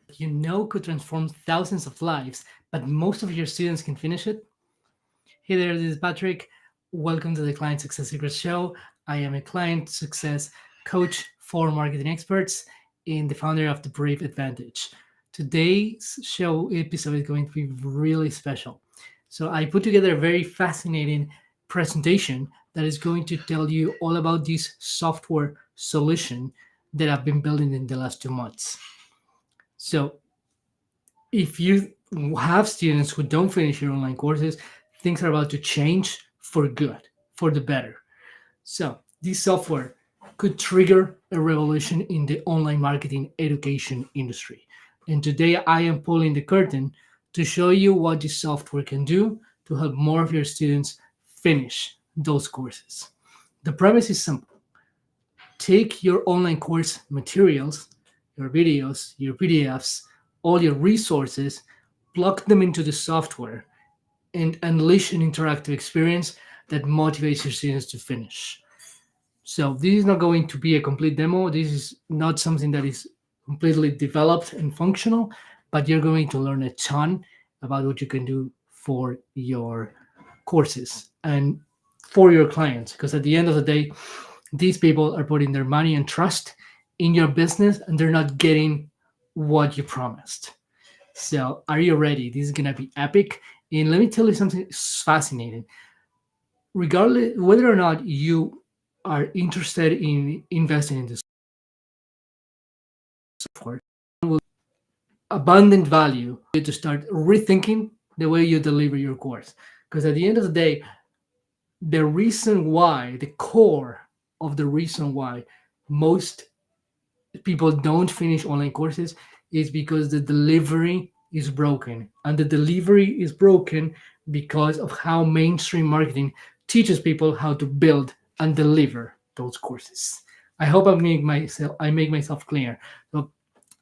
could transform thousands of lives, but most of your students can finish it? Hey there, this is Patrick. Welcome to the Client Success Secrets Show. I am a client success coach for marketing experts and the founder of the Brave Advantage. Today's show episode is going to be really special. So, I put together a very fascinating presentation that is going to tell you all about this software solution that I've been building in the last 2 months. So, if you have students who don't finish your online courses, things are about to change for good, for the better. So, this software could trigger a revolution in the online marketing education industry. And today I am pulling the curtain to show you what this software can do to help more of your students finish those courses. The premise is simple: take your online course materials, your videos, your PDFs, all your resources, plug them into the software, and unleash an interactive experience that motivates your students to finish. So, this is not going to be a complete demo. This is not something that is completely developed and functional, but you're going to learn a ton about what you can do for your courses and for your clients. Because at the end of the day, these people are putting their money and trust in your business and they're not getting what you promised. So, are you ready? This is going to be epic. And let me tell you something fascinating. Regardless whether or not you are interested in investing in this software, abundant value to start rethinking the way you deliver your course. Because at the end of the day, the reason why, the core of the reason why most people don't finish online courses is because the delivery is broken. And the delivery is broken because of how mainstream marketing teaches people how to build and deliver those courses. I hope I make myself clear. So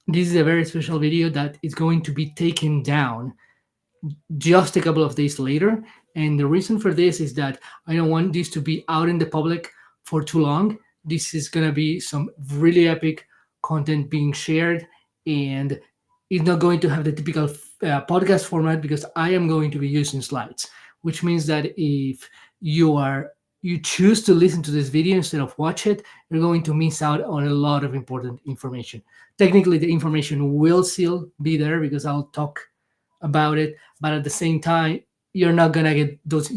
this is a very special video that is going to be taken down just a couple of days later. And the reason for this is that I don't want this to be out in the public for too long. This is going to be some really epic content being shared, and it's not going to have the typical podcast format because I am going to be using slides, which means that if you choose to listen to this video instead of watch it, you're going to miss out on a lot of important information. Technically, the information will still be there because I'll talk about it, but at the same time, you're not gonna get those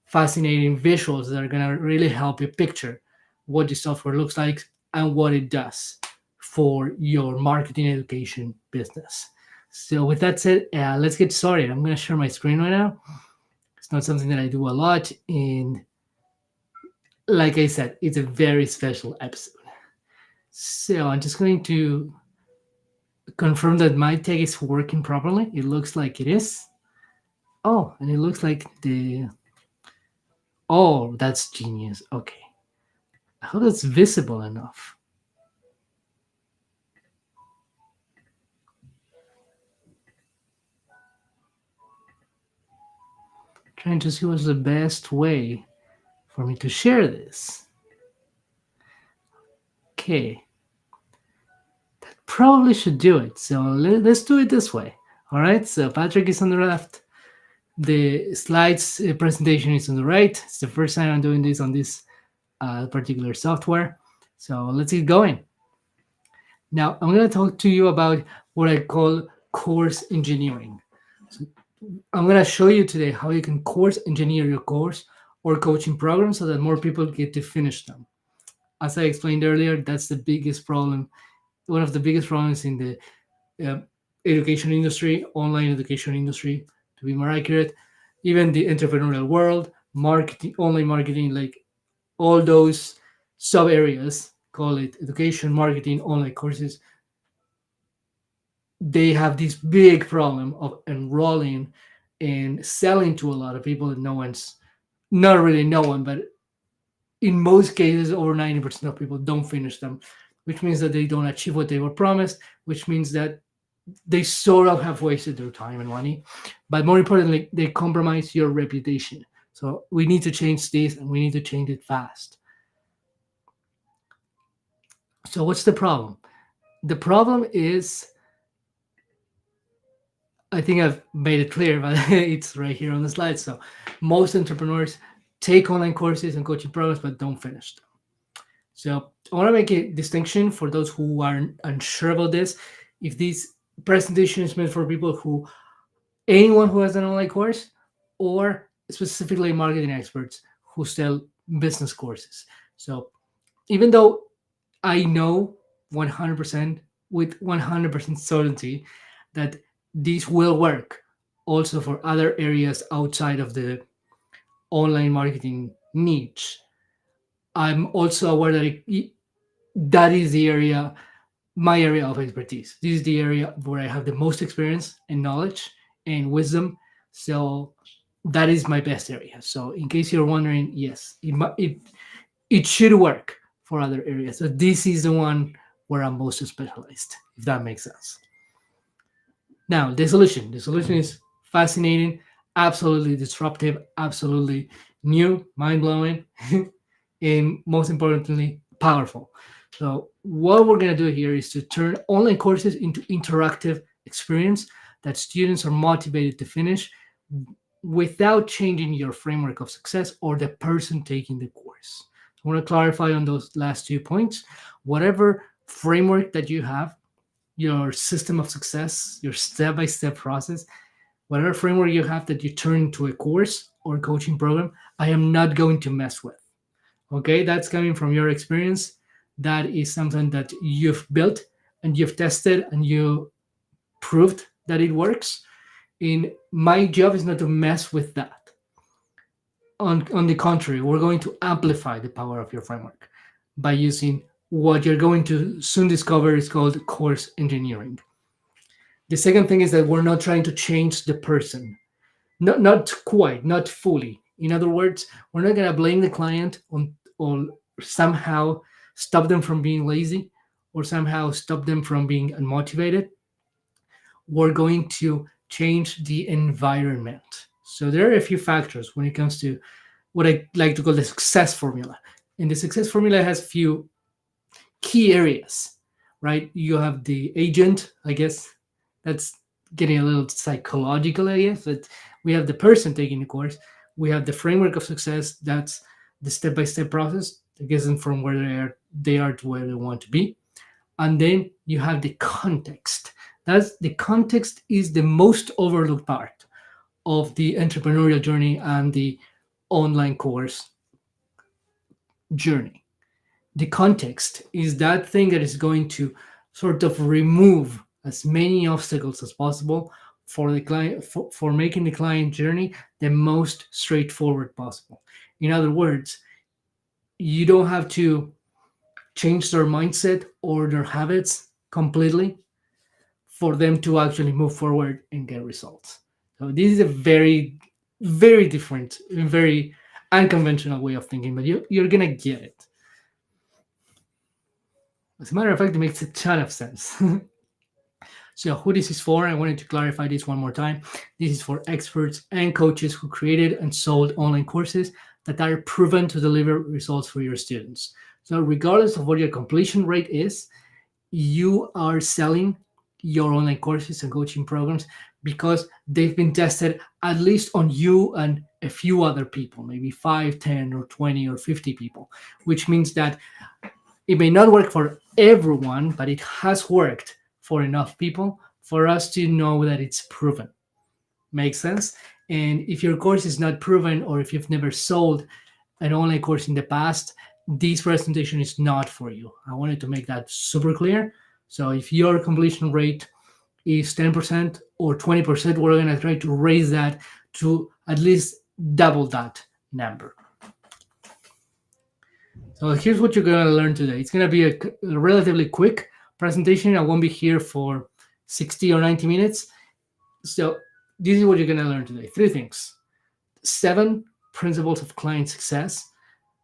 fascinating visuals that are gonna really help you picture what the software looks like and what it does for your marketing education business. So, with that said, let's get started. I'm gonna share my screen right now. It's not something that I do a lot, and like I said, it's a very special episode. So, I'm just going to confirm that my tag is working properly. It looks like it is. Oh, and it looks like the. Oh, that's genius. Okay. I hope that's visible enough. Trying to see what's the best way for me to share this. Okay. That probably should do it. So let's do it this way. All right. So Patrick is on the left. The slides presentation is on the right. It's the first time I'm doing this on this particular software. So let's get going. Now, I'm going to talk to you about what I call course engineering. So I'm going to show you today how you can course engineer your course or coaching program so that more people get to finish them. As I explained earlier, that's the biggest problem, one of the biggest problems in the education industry, online education industry, to be more accurate, even the entrepreneurial world, marketing, online marketing, like all those sub areas, call it education, marketing, online courses, they have this big problem of enrolling and selling to a lot of people that no one's not really no one, but in most cases, over 90% of people don't finish them, which means that they don't achieve what they were promised, which means that they sort of have wasted their time and money. But more importantly, they compromise your reputation. So we need to change this and we need to change it fast. So, what's the problem? The problem is I think I've made it clear, but it's right here on the slide. So most entrepreneurs take online courses and coaching programs, but don't finish them. So I want to make a distinction for those who are unsure about this. If this presentation is meant for people who, anyone who has an online course, or specifically marketing experts who sell business courses. So even though I know 100% with 100% certainty that this will work also for other areas outside of the online marketing niche, I'm also aware that that is the area, my area of expertise. This is the area where I have the most experience and knowledge and wisdom. So that is my best area. So in case you're wondering, yes, it should work for other areas. So this is the one where I'm most specialized, if that makes sense. Now, the solution. The solution is fascinating, absolutely disruptive, absolutely new, mind blowing, and most importantly, powerful. So, what we're going to do here is to turn online courses into interactive experience that students are motivated to finish without changing your framework of success or the person taking the course. I want to clarify on those last 2 points. Whatever framework that you have, your system of success, your step by step process, whatever framework you have that you turn into a course or coaching program, I am not going to mess with. Okay, that's coming from your experience. That is something that you've built and you've tested and you proved that it works. And my job is not to mess with that. On the contrary, we're going to amplify the power of your framework by using what you're going to soon discover is called course engineering. The second thing is that we're not trying to change the person, not quite, not fully. In other words, we're not going to blame the client on or somehow stop them from being lazy or somehow stop them from being unmotivated. We're going to change the environment. So there are a few factors when it comes to what I like to call the success formula. And the success formula has a few key areas, right? You have the agent, I guess that's getting a little psychological, I guess, but we have the person taking the course. We have the framework of success, that's the step by step process that gets them from where they are to where they want to be. And then you have the context. That's the context is the most overlooked part of the entrepreneurial journey and the online course journey. The context is that thing that is going to sort of remove as many obstacles as possible for the client for making the client journey the most straightforward possible. In other words, you don't have to change their mindset or their habits completely for them to actually move forward and get results. So this is a very, very different, very unconventional way of thinking, but you're gonna get it. As a matter of fact, it makes a ton of sense. So, who this is for, I wanted to clarify this one more time. This is for experts and coaches who created and sold online courses that are proven to deliver results for your students. So, regardless of what your completion rate is, you are selling your online courses and coaching programs because they've been tested at least on you and a few other people, maybe 5, 10, or 20 or 50 people, which means that it may not work for everyone, but it has worked for enough people for us to know that it's proven. Makes sense? And if your course is not proven, or if you've never sold an online course in the past, this presentation is not for you. I wanted to make that super clear. So if your completion rate is 10% or 20%, we're going to try to raise that to at least double that number. So here's what you're going to learn today. It's going to be a relatively quick presentation. I won't be here for 60 or 90 minutes. So this is what you're going to learn today. 3 things. 7 principles of client success.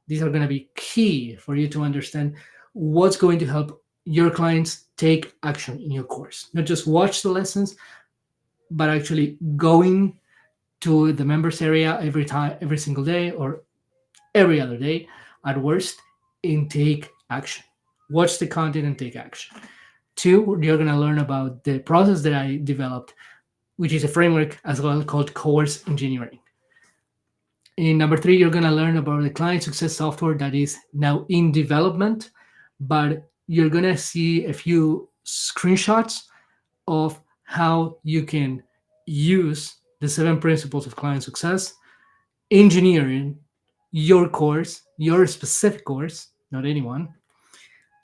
These are going to be key for you to understand what's going to help your clients take action in your course. Not just watch the lessons, but actually going to the members area every single day, or every other day at worst, and take action. Watch the content and take action. 2, you're going to learn about the process that I developed which is a framework as well called course engineering. In number three, you're going to learn about the client success software that is now in development, but you're going to see a few screenshots of how you can use the seven principles of client success, engineering your course, your specific course, not anyone,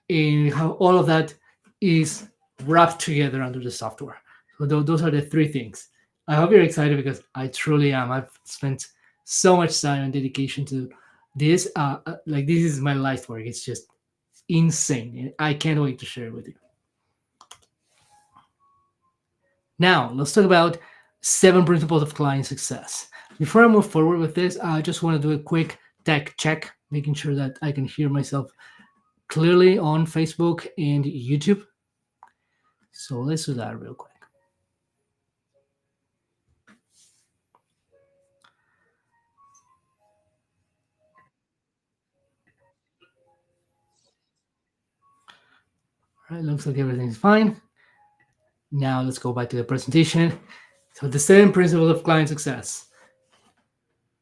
and how all of that is wrapped together under the software. So those are the three things. I hope you're excited because I truly am. I've spent so much time and dedication to this. Like this is my life work. It's just insane. And I can't wait to share it with you. Now let's talk about seven principles of client success. Before I move forward with this, I just want to do a quick tech check, making sure that I can hear myself clearly on Facebook and YouTube. So let's do that real quick. All right, looks like everything's fine. Now let's go back to the presentation. So the seven principles of client success.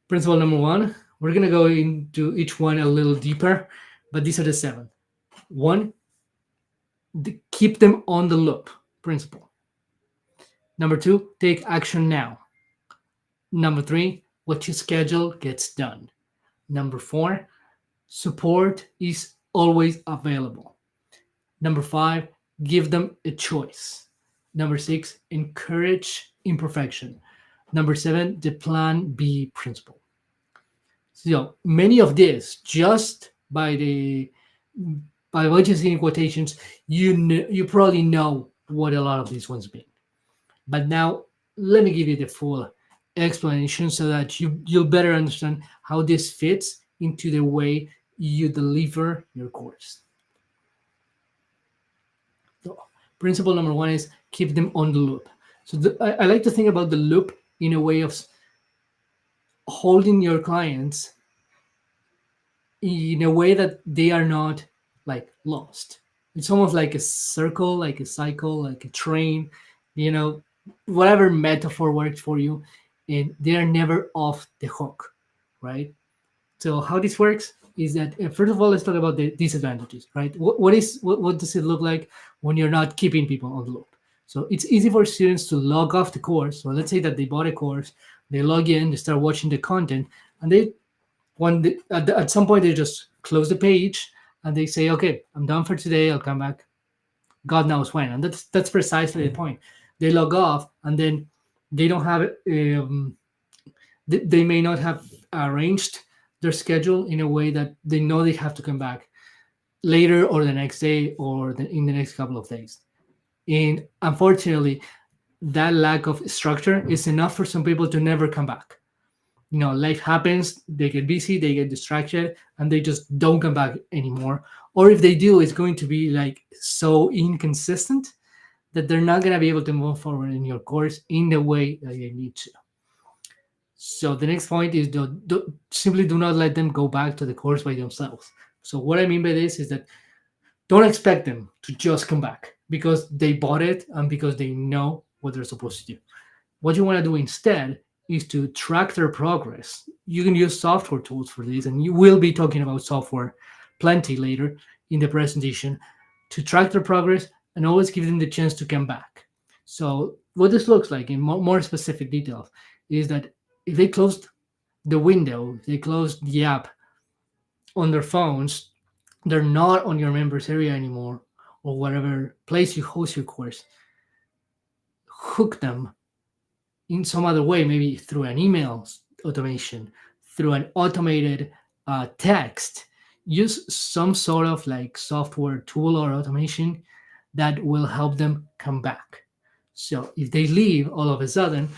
Principle number one, we're going to go into each one a little deeper, but these are the seven. One, keep them on the loop principle. Number two, take action now. Number three, what you schedule gets done. Number four, support is always available. Number five, give them a choice. Number six, encourage imperfection. Number seven, the plan B principle. So many of this, just by what you see in quotations, you probably know what a lot of these ones mean. But now let me give you the full explanation so that you'll better understand how this fits into the way you deliver your course. So, principle number one is keep them on the loop. So I like to think about the loop in a way of holding your clients in a way that they are not like lost. It's almost like a circle, like a cycle, like a train, whatever metaphor works for you, and they are never off the hook, right? So how this works is that first of all, let's talk about the disadvantages, right? What does it look like when you're not keeping people on the loop? So it's easy for students to log off the course. So let's say that they bought a course, they log in, they start watching the content, and at some point they just close the page and they say, okay, I'm done for today, I'll come back God knows when. And that's precisely the point. They log off and then they don't have they may not have arranged their schedule in a way that they know they have to come back later or the next day or in the next couple of days. And unfortunately, that lack of structure is enough for some people to never come back. Life happens, they get busy, they get distracted, and they just don't come back anymore. Or if they do, it's going to be like so inconsistent that they're not going to be able to move forward in your course in the way that they need to. So the next point is simply do not let them go back to the course by themselves. So what I mean by this is that don't expect them to just come back because they bought it and because they know what they're supposed to do. What you want to do instead is to track their progress. You can use software tools for this, and you will be talking about software plenty later in the presentation to track their progress and always give them the chance to come back. So what this looks like in more specific details is that if they closed the window, they closed the app on their phones, they're not on your members area anymore or whatever place you host your course, hook them in some other way, maybe through an email automation, through an automated text. Use some sort of like software tool or automation that will help them come back. So if they leave all of a sudden,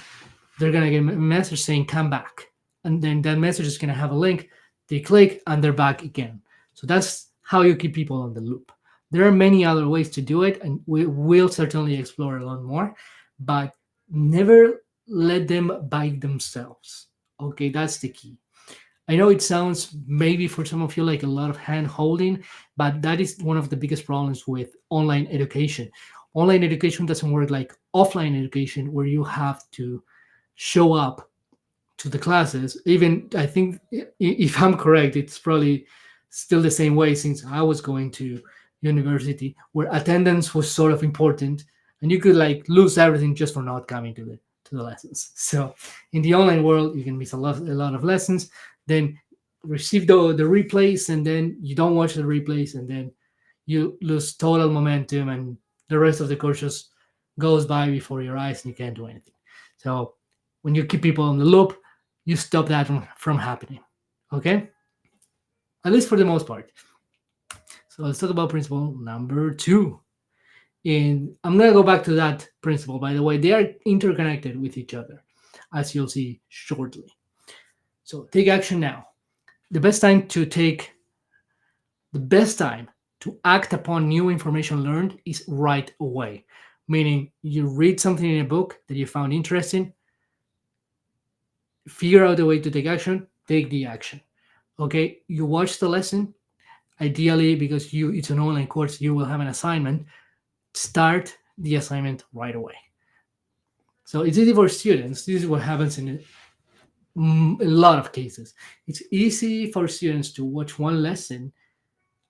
they're going to get a message saying come back. And then that message is going to have a link. They click and they're back again. So that's how you keep people on the loop. There are many other ways to do it, and we will certainly explore a lot more, but never let them bite themselves. Okay, that's the key. I know it sounds maybe for some of you like a lot of hand holding, but that is one of the biggest problems with online education. Online education doesn't work like offline education where you have to show up to the classes. Even I think, if I'm correct, it's probably still the same way since I was going to university, where attendance was sort of important, and you could like lose everything just for not coming to the lessons. So in the online world, you can miss a lot of lessons, then receive the replays, and then you don't watch the replays, and then you lose total momentum, and the rest of the course just goes by before your eyes, and you can't do anything. So when you keep people on the loop, you stop that from happening. Okay, at least for the most part. So let's talk about principle number 2. And I'm going to go back to that principle. By the way, they are interconnected with each other, as you'll see shortly. So take action now. The best time to take the best time to act upon new information learned is right away. Meaning, you read something in a book that you found interesting, figure out a way to take action, take the action. Okay, you watch the lesson. Ideally, because it's an online course, you will have an assignment. Start the assignment right away. So it's easy for students. This is what happens in a lot of cases. It's easy for students to watch one lesson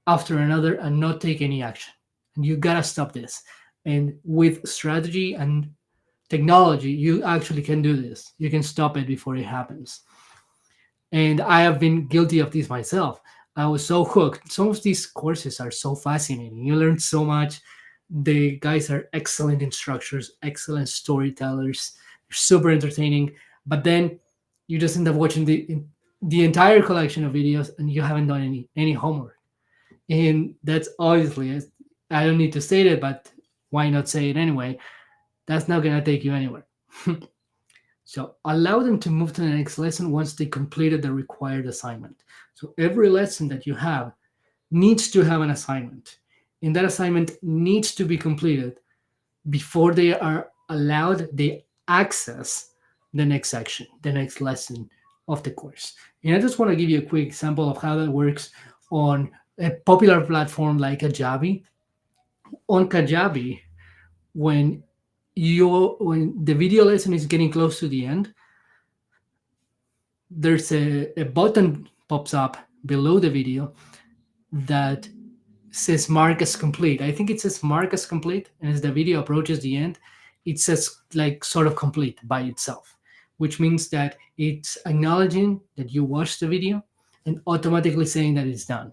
after another and not take any action. And you gotta stop this. And with strategy and technology, you actually can do this. You can stop it before it happens. And I have been guilty of this myself. I was so hooked. Some of these courses are so fascinating. You learn so much. The guys are excellent instructors, excellent storytellers, super entertaining. But then you just end up watching the entire collection of videos, and you haven't done any homework. And that's obviously, I don't need to say it, but why not say it anyway? That's not gonna take you anywhere. So allow them to move to the next lesson once they completed the required assignment. So every lesson that you have needs to have an assignment, and that assignment needs to be completed before they are allowed the access the next section, the next lesson of the course. And I just want to give you a quick example of how that works on a popular platform like Kajabi. On Kajabi, when when the video lesson is getting close to the end, there's a button pops up below the video that says mark as complete. I think it says mark as complete, and as the video approaches the end, it says like sort of complete by itself, which means that it's acknowledging that you watched the video and automatically saying that it's done.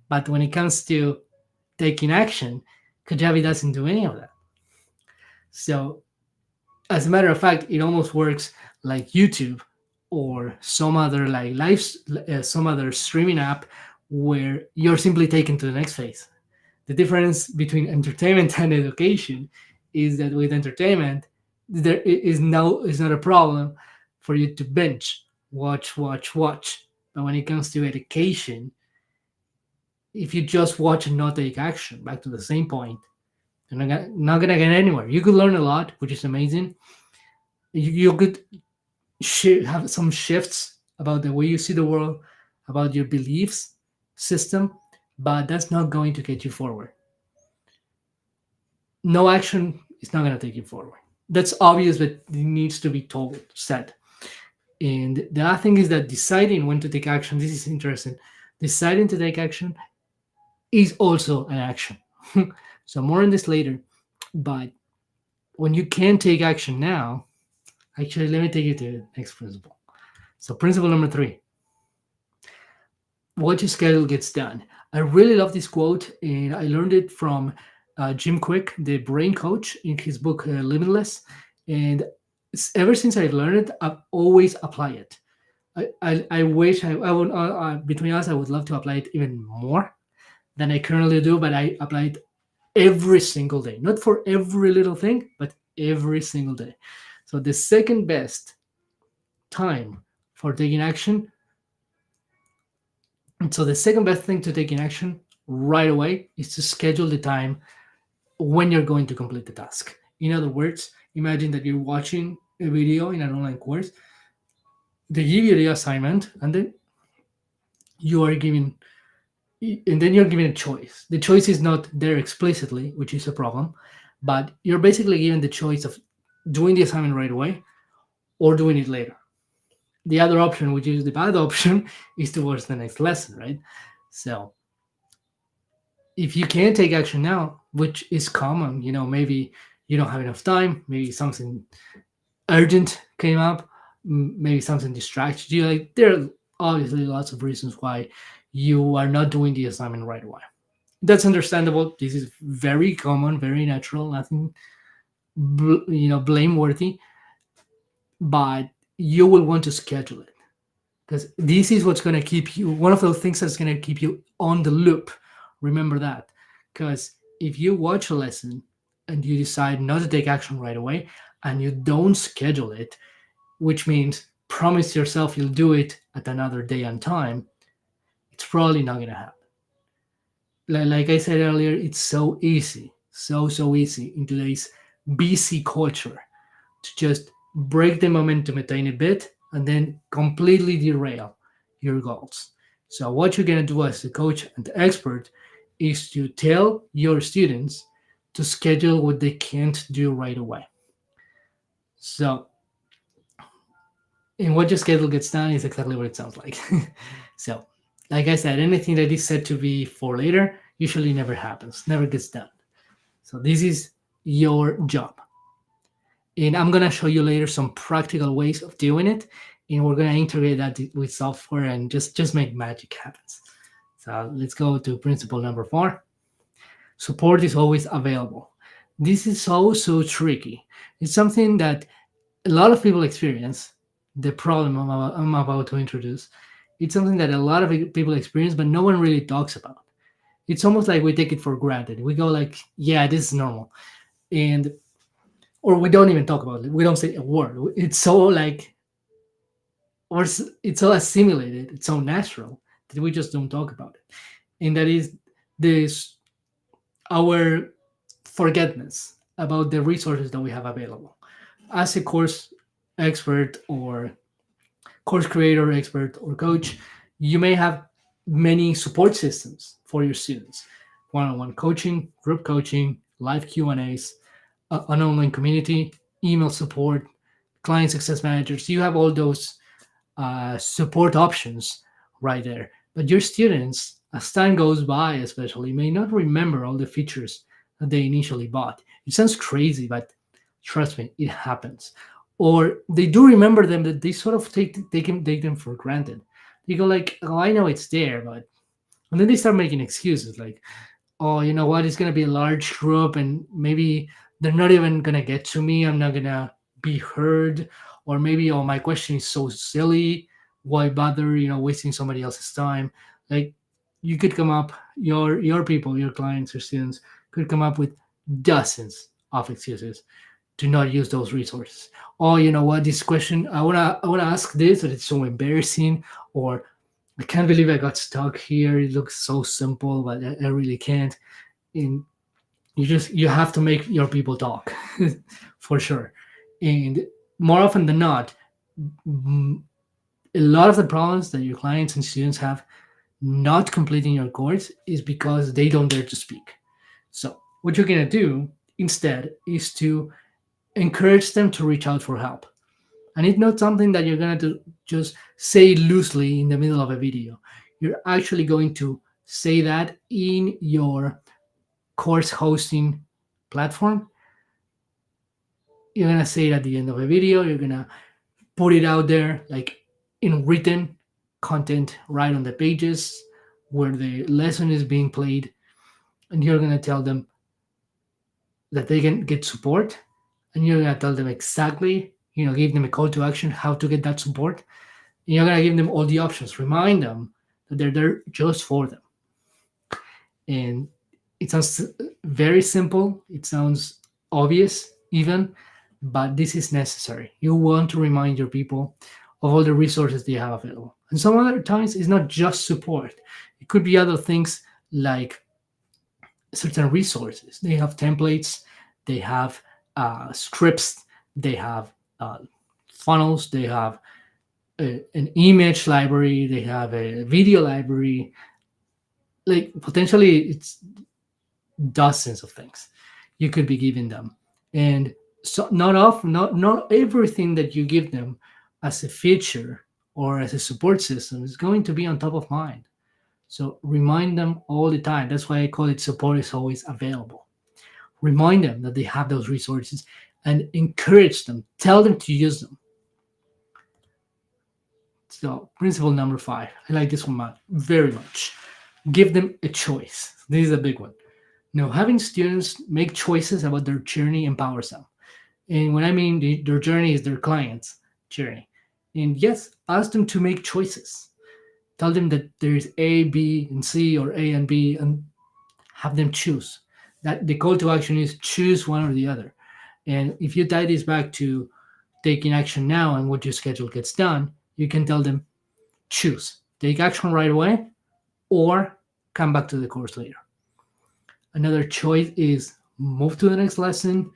But when it comes to taking action, Kajabi doesn't do any of that. So, as a matter of fact, it almost works like YouTube or some other like some other streaming app where you're simply taken to the next phase. The difference between entertainment and education is that with entertainment, there is not a problem for you to binge, watch. But when it comes to education, if you just watch and not take action, back to the same point, you're not gonna get anywhere. You could learn a lot, which is amazing. You could have some shifts about the way you see the world, about your beliefs system, but that's not going to get you forward. No action is not going to take you forward. That's obvious, but it needs to be told, said. And the other thing is that deciding when to take action, this is interesting. Deciding to take action is also an action. So more on this later. But when you can take action now, actually, let me take you to the next principle. So principle number 3, what you schedule gets done. I really love this quote, and I learned it from Jim Quick, the brain coach, in his book Limitless. And ever since I've learned it, I've always applied it. I wish I would, between us, I would love to apply it even more than I currently do, but I apply it every single day. Not for every little thing, but every single day. So the second best time for taking action, and so the second best thing to taking action right away is to schedule the time when you're going to complete the task. In other words, imagine that you're watching a video in an online course. They give you the assignment, and then you are given, and then you're given a choice. The choice is not there explicitly, which is a problem, but you're basically given the choice of doing the assignment right away or doing it later. The other option, which is the bad option, is towards the next lesson, right? So if you can't take action now, which is common, maybe you don't have enough time, maybe something urgent came up, maybe something distracted you. Like there are obviously lots of reasons why you are not doing the assignment right away. That's understandable. This is very common, very natural, nothing blameworthy. But you will want to schedule it, because this is what's going to keep you, one of those things that's going to keep you on the loop. Remember that, because if you watch a lesson and you decide not to take action right away and you don't schedule it, which means promise yourself you'll do it at another day and time, it's probably not going to happen. Like I said earlier, it's so easy, so easy in today's busy culture to just break the momentum a tiny bit and then completely derail your goals. So, what you're going to do as a coach and expert is to tell your students to schedule what they can't do right away. So, and what your schedule gets done is exactly what it sounds like. So, like I said, anything that is said to be for later usually never happens, never gets done. So, this is your job. And I'm gonna show you later some practical ways of doing it, and we're gonna integrate that with software and just make magic happen. So let's go to principle number 4. Support is always available. This is so tricky. It's something that a lot of people experience. The problem I'm about to introduce, it's something that a lot of people experience, but no one really talks about. It's almost like we take it for granted. We go like, yeah, this is normal, and or we don't even talk about it. We don't say a word. It's so like, or it's so assimilated. It's so natural that we just don't talk about it. And that is this our forgetfulness about the resources that we have available. As a course expert or course creator expert or coach, you may have many support systems for your students: one-on-one coaching, group coaching, live Q&As, an online community, email support, client success managers. You have all those support options right there. But your students, as time goes by, especially, may not remember all the features that they initially bought. It sounds crazy, but trust me, it happens. Or they do remember them, that they sort of take them for granted. You go like, oh, I know it's there, but and then they start making excuses like, oh, you know what, it's gonna be a large group and maybe they're not even gonna get to me. I'm not gonna be heard. Or maybe, oh, my question is so silly. Why bother, wasting somebody else's time? Like you could come up, your people, your clients or students could come up with dozens of excuses to not use those resources. Oh, you know what, this question, I wanna ask this, but it's so embarrassing, or I can't believe I got stuck here. It looks so simple, but I really can't. And you have to make your people talk for sure. And more often than not, mm, a lot of the problems that your clients and students have not completing your course is because they don't dare to speak. So what you're gonna do instead is to encourage them to reach out for help. And it's not something that you're going to just say loosely in the middle of a video. You're actually going to say that in your course hosting platform. You're going to say it at the end of a video. You're going to put it out there like in written content right on the pages where the lesson is being played. And you're going to tell them that they can get support. And you're going to tell them exactly, give them a call to action, how to get that support. And you're going to give them all the options. Remind them that they're there just for them. And it sounds very simple. It sounds obvious even, but this is necessary. You want to remind your people of all the resources they have available. And some other times it's not just support. It could be other things like certain resources. They have templates, they have scripts, they have funnels, they have an image library, they have a video library. Like potentially, it's dozens of things you could be giving them. And So not everything that you give them as a feature or as a support system is going to be on top of mind. So remind them all the time. That's why I call it support is always available. Remind them that they have those resources and encourage them. Tell them to use them. So principle number 5. I like this one very much. Give them a choice. This is a big one. Now, having students make choices about their journey empowers them. And when I mean their journey is their client's journey. And yes, ask them to make choices. Tell them that there's A, B, and C, or A and B, and have them choose. That the call to action is choose one or the other. And if you tie this back to taking action now and what your schedule gets done, you can tell them choose. Take action right away or come back to the course later. Another choice is move to the next lesson.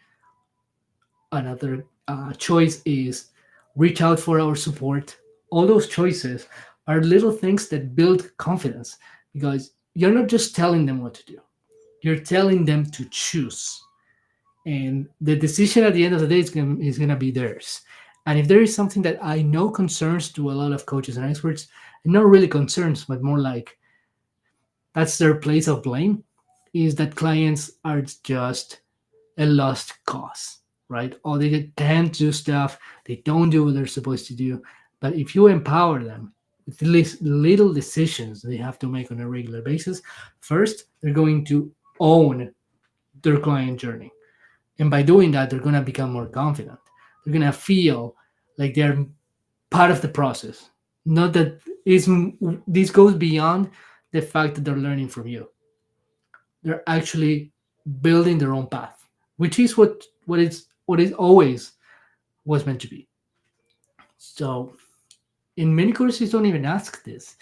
Another choice is reach out for our support. All those choices are little things that build confidence because you're not just telling them what to do, you're telling them to choose. And the decision at the end of the day is going to be theirs. And if there is something that I know concerns to a lot of coaches and experts, and not really concerns, but more like that's their place of blame, is that clients are just a lost cause, right? Or they can't do stuff, they don't do what they're supposed to do. But if you empower them with little decisions they have to make on a regular basis, first, they're going to own their client journey. And by doing that, they're going to become more confident. They're going to feel like they're part of the process. Not that is this goes beyond the fact that they're learning from you. They're actually building their own path, which is what is always was meant to be. So in many courses don't even ask this.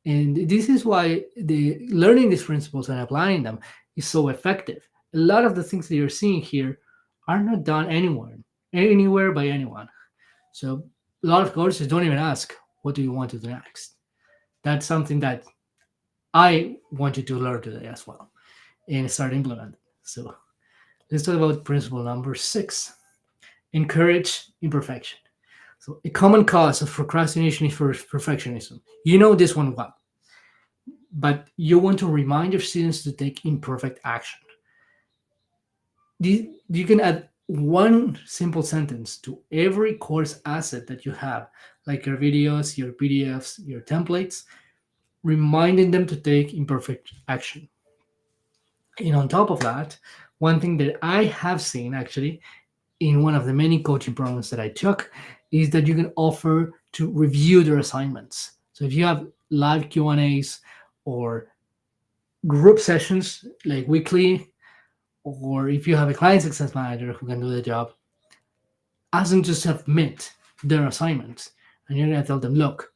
And this is why the learning these principles and applying them is so effective. A lot of the things that you're seeing here are not done anywhere by anyone. So a lot of courses don't even ask, what do you want to do next? That's something that I want you to learn today as well and start implementing. So let's talk about principle number 6. Encourage imperfection. So a common cause of procrastination is for perfectionism. You know this one well, but you want to remind your students to take imperfect action. You can add one simple sentence to every course asset that you have, like your videos, your PDFs, your templates, reminding them to take imperfect action. And on top of that, one thing that I have seen actually in one of the many coaching programs that I took is that you can offer to review their assignments. So if you have live Q&As or group sessions like weekly, or if you have a client success manager who can do the job, ask them to submit their assignments. And you're going to tell them, look,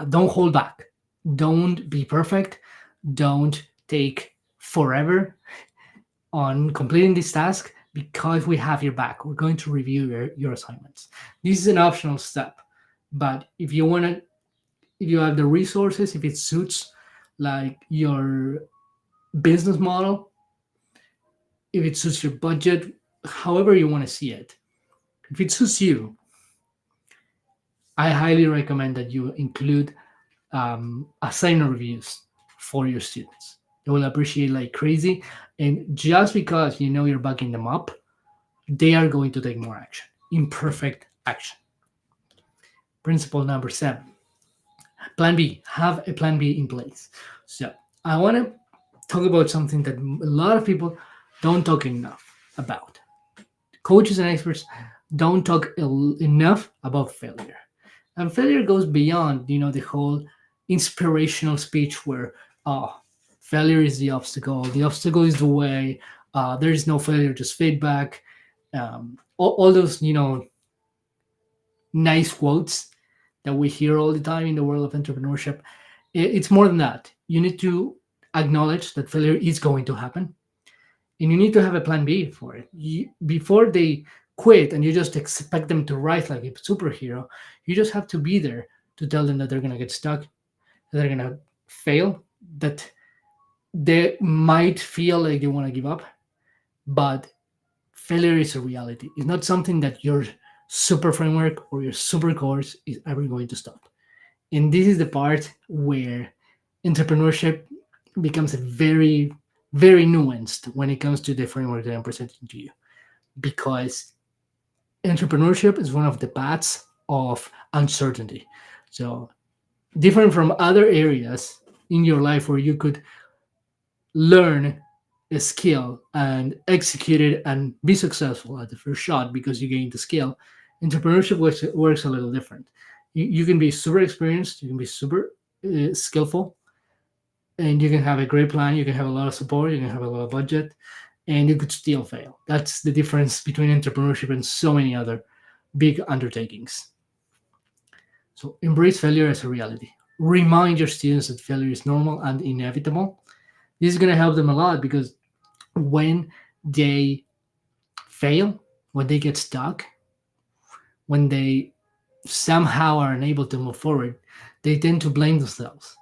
don't hold back. Don't be perfect. Don't take forever on completing this task because we have your back. We're going to review your assignments. This is an optional step. But if you want to, if you have the resources, if it suits like your business model, if it suits your budget, however you want to see it, if it suits you, I highly recommend that you include assignment reviews for your students. They will appreciate like crazy. And just because you know you're backing them up, they are going to take more action, imperfect action. Principle number 7. Plan B. Have a plan B in place. So I want to talk about something that a lot of people don't talk enough about. Coaches and experts don't talk enough about failure. And failure goes beyond, the whole inspirational speech where, oh, failure is the obstacle is the way, there is no failure, just feedback. All those, nice quotes that we hear all the time in the world of entrepreneurship. It's more than that. You need to acknowledge that failure is going to happen, and you need to have a plan B for it. Before they quit and you just expect them to rise like a superhero, you just have to be there to tell them that they're going to get stuck, that they're going to fail, that they might feel like they want to give up, but failure is a reality. It's not something that your super framework or your super course is ever going to stop. And this is the part where entrepreneurship becomes a very, very nuanced when it comes to the framework that I'm presenting to you. Because entrepreneurship is one of the paths of uncertainty. So, different from other areas in your life where you could learn a skill and execute it and be successful at the first shot because you gained the skill, entrepreneurship works a little different. You can be super experienced, you can be super skillful, and you can have a great plan, you can have a lot of support, you can have a lot of budget, and you could still fail. That's the difference between entrepreneurship and so many other big undertakings. So embrace failure as a reality. Remind your students that failure is normal and inevitable. This is going to help them a lot because when they fail, when they get stuck, when they somehow are unable to move forward, they tend to blame themselves.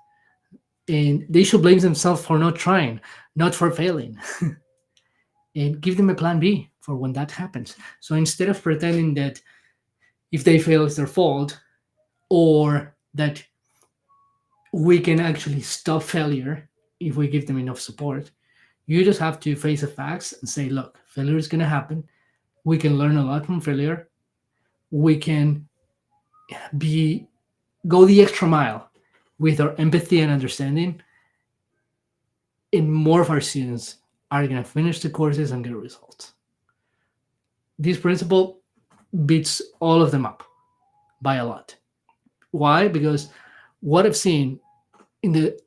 And they should blame themselves for not trying, not for failing. And give them a plan B for when that happens. So instead of pretending that if they fail, it's their fault, or that we can actually stop failure if we give them enough support, you just have to face the facts and say, look, failure is going to happen. We can learn a lot from failure. We can be go the extra mile with our empathy and understanding, and more of our students are going to finish the courses and get results. This principle beats all of them up by a lot. Why? Because what I've seen in the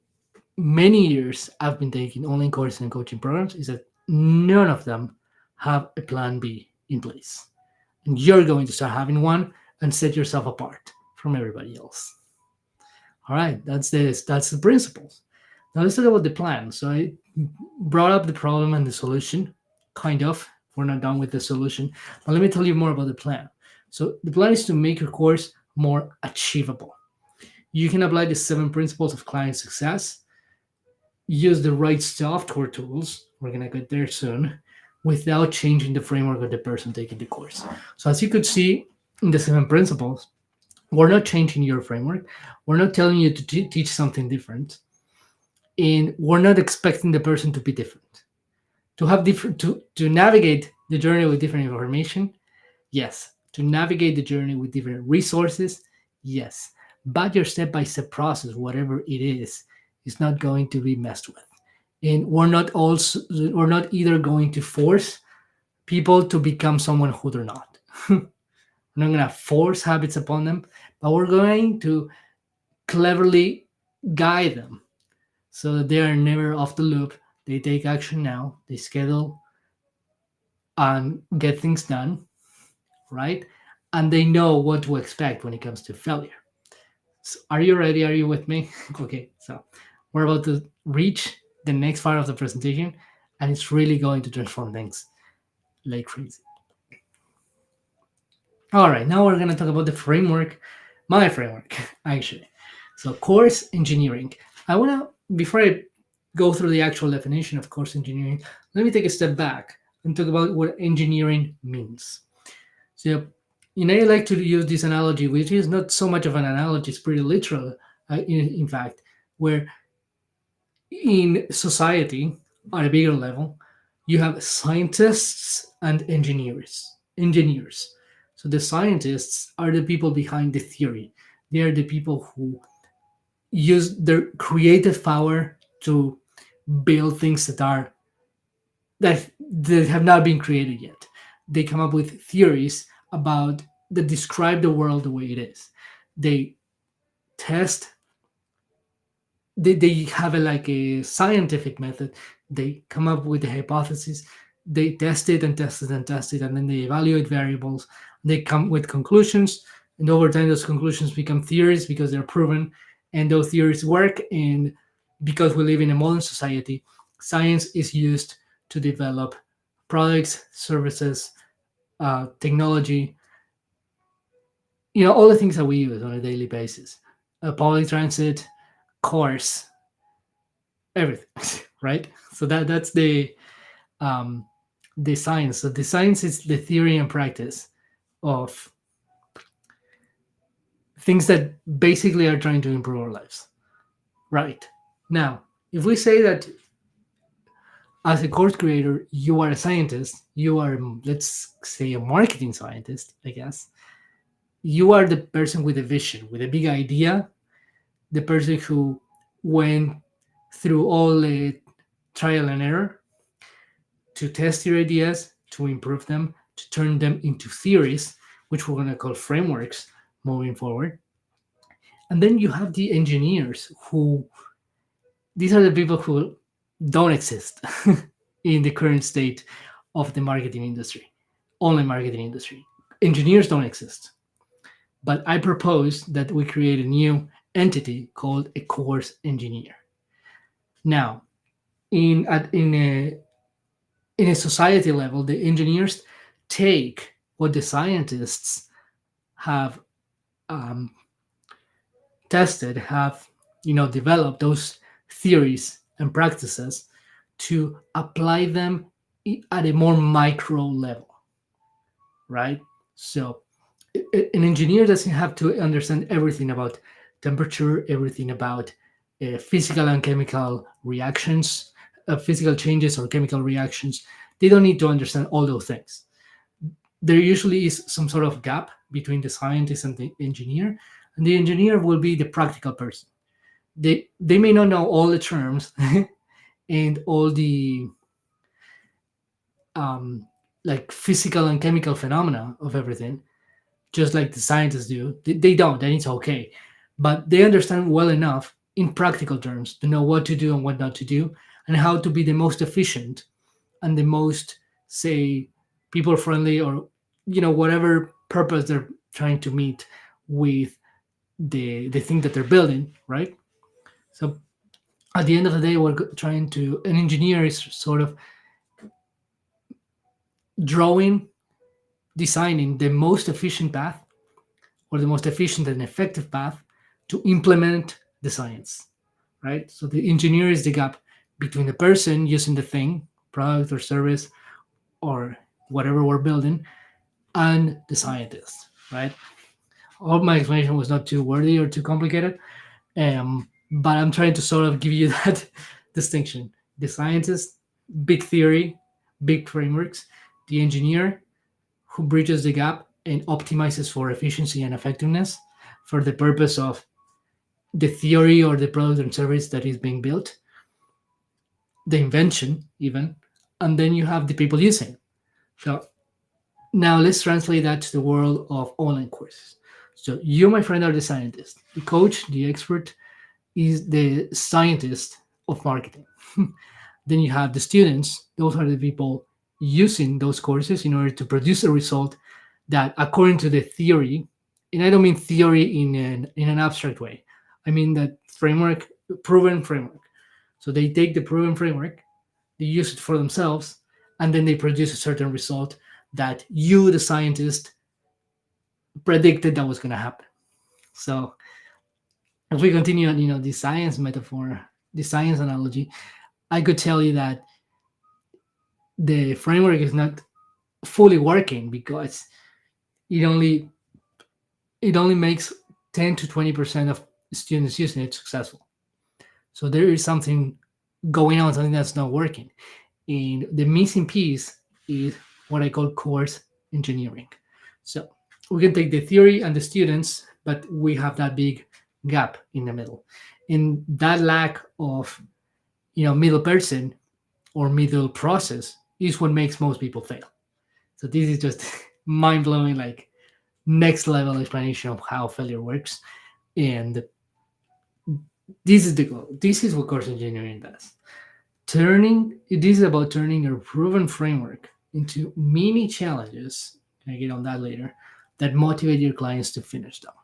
many years I've been taking online courses and coaching programs is that none of them have a plan B in place. And you're going to start having one and set yourself apart from everybody else. All right, that's the principles. Now let's talk about the plan. So I brought up the problem and the solution, kind of. We're not done with the solution, but let me tell you more about the plan. So the plan is to make your course more achievable. You can apply the 7 principles of client success, use the right software tools, we're going to get there soon, without changing the framework of the person taking the course. So as you could see in the 7 principles, we're not changing your framework. We're not telling you to teach something different. And we're not expecting the person to be different. To have different to navigate the journey with different information, yes. To navigate the journey with different resources, yes. But your step-by-step process, whatever it is not going to be messed with. And we're not either going to force people to become someone who they're not. We're not going to force habits upon them, but we're going to cleverly guide them so that they are never off the loop. They take action now, they schedule and get things done, right? And they know what to expect when it comes to failure. So are you ready? Are you with me? Okay, so we're about to reach the next part of the presentation, and it's really going to transform things like crazy. All right, now we're going to talk about the framework, my framework, actually. So, course engineering. I want to, before I go through the actual definition of course engineering, let me take a step back and talk about what engineering means. So, I like to use this analogy, which is not so much of an analogy, it's pretty literal, in fact, where in society, on a bigger level, you have scientists and engineers. Engineers. So the scientists are the people behind the theory. They are the people who use their creative power to build things that have not been created yet. They come up with theories about that describe the world the way it is. They test. They have like a scientific method. They come up with a hypothesis. They test it and test it and test it, and then they evaluate variables. They come with conclusions, and over time, those conclusions become theories because they're proven, and those theories work. And because we live in a modern society, science is used to develop products, services, technology, all the things that we use on a daily basis. Public transit, cars, everything, right? So that's the um, the science. So the science is the theory and practice of things that basically are trying to improve our lives. Right. Now, if we say that as a course creator, you are a scientist, you are, let's say, a marketing scientist, I guess, you are the person with a vision, with a big idea, the person who went through all the trial and error to test your ideas, to improve them, to turn them into theories, which we're going to call frameworks moving forward. And then you have the engineers who, these are the people who don't exist in the current state of the marketing industry, online marketing industry. Engineers don't exist. But I propose that we create a new entity called a course engineer. Now, in at in a society level, the engineers take what the scientists have um, tested, have developed those theories and practices to apply them at a more micro level, right? So an engineer doesn't have to understand everything about temperature, everything about physical and chemical reactions, physical changes or chemical reactions. They don't need to understand all those things. There usually is some sort of gap between the scientist and the engineer, and the engineer will be the practical person. They may not know all the terms and all the um, like physical and chemical phenomena of everything, just like the scientists do. They don't, and it's okay. But they understand well enough in practical terms to know what to do and what not to do, and how to be the most efficient and the most, say, people friendly, or whatever purpose they're trying to meet with the thing that they're building, right? So at the end of the day, we're trying to, an engineer is sort of drawing, designing the most efficient path, or the most efficient and effective path to implement the science, right? So the engineer is the gap between the person using the thing, product or service, or whatever we're building, and the scientist, right? I hope my explanation was not too wordy or too complicated, but I'm trying to sort of give you that distinction. The scientist, big theory, big frameworks. The engineer, who bridges the gap and optimizes for efficiency and effectiveness for the purpose of the theory or the product and service that is being built, the invention even, and then you have the people using. So now let's translate that to the world of online courses. So you, my friend, are the scientist. The coach, the expert, is the scientist of marketing. Then you have the students. Those are the people using those courses in order to produce a result that, according to the theory, and I don't mean theory in an abstract way. I mean that framework, proven framework. So they take the proven framework, they use it for themselves, and then they produce a certain result that you, the scientist, predicted that was going to happen. So if we continue on, the science metaphor, the science analogy, I could tell you that the framework is not fully working because it only it only makes 10 to 20% of students using it successful. So there is something going on, something that's not working. And the missing piece is what I call course engineering. So we can take the theory and the students, but we have that big gap in the middle. And that lack of middle person or middle process is what makes most people fail. So this is just mind blowing, like next level explanation of how failure works. And this is the goal. This is what course engineering does. This is about turning your proven framework into mini challenges. I get on that later. That motivate your clients to finish them.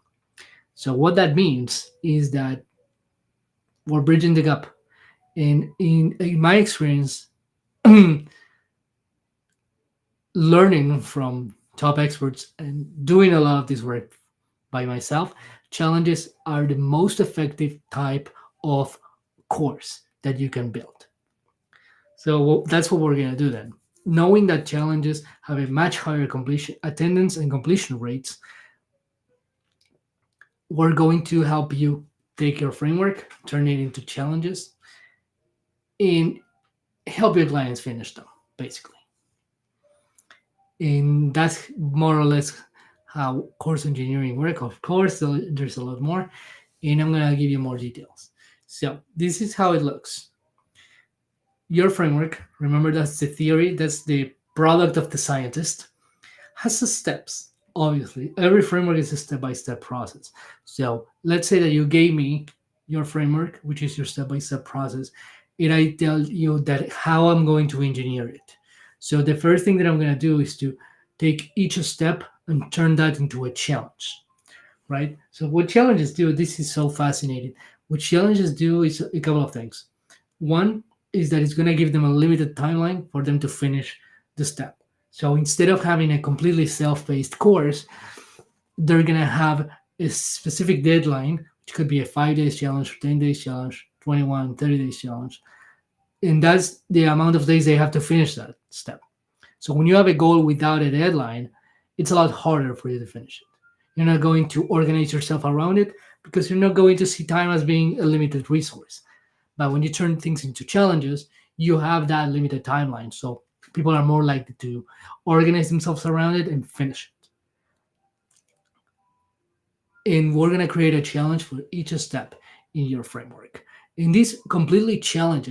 So what that means is that we're bridging the gap. And in my experience, learning from top experts and doing a lot of this work by myself, challenges are the most effective type of course that you can build. So that's what we're going to do then. knowing that challenges have a much higher completion attendance and completion rates, we're going to help you take your framework, turn it into challenges, and help your clients finish them, basically. And that's more or less how course engineering work. Of course, there's a lot more, and I'm gonna give you more details. So this is how it looks. Your framework, remember that's the theory, that's the product of the scientist, has the steps. Obviously, every framework is a step-by-step process. So let's say that you gave me your framework, which is your step-by-step process, and I tell you that how I'm going to engineer it. So the first thing that I'm going to do is to take each step and turn that into a challenge, right? So what challenges do, this is so fascinating. What challenges do is a couple of things. One is that it's going to give them a limited timeline for them to finish the step. So instead of having a completely self-paced course, they're going to have a specific deadline, which could be a 5 days challenge, 10 days challenge, 21, 30 days challenge. And that's the amount of days they have to finish that step. So when you have a goal without a deadline, it's a lot harder for you to finish it. You're not going to organize yourself around it because you're not going to see time as being a limited resource. But when you turn things into challenges, you have that limited timeline. So people are more likely to organize themselves around it and finish it. And we're going to create a challenge for each step in your framework. And this completely challenge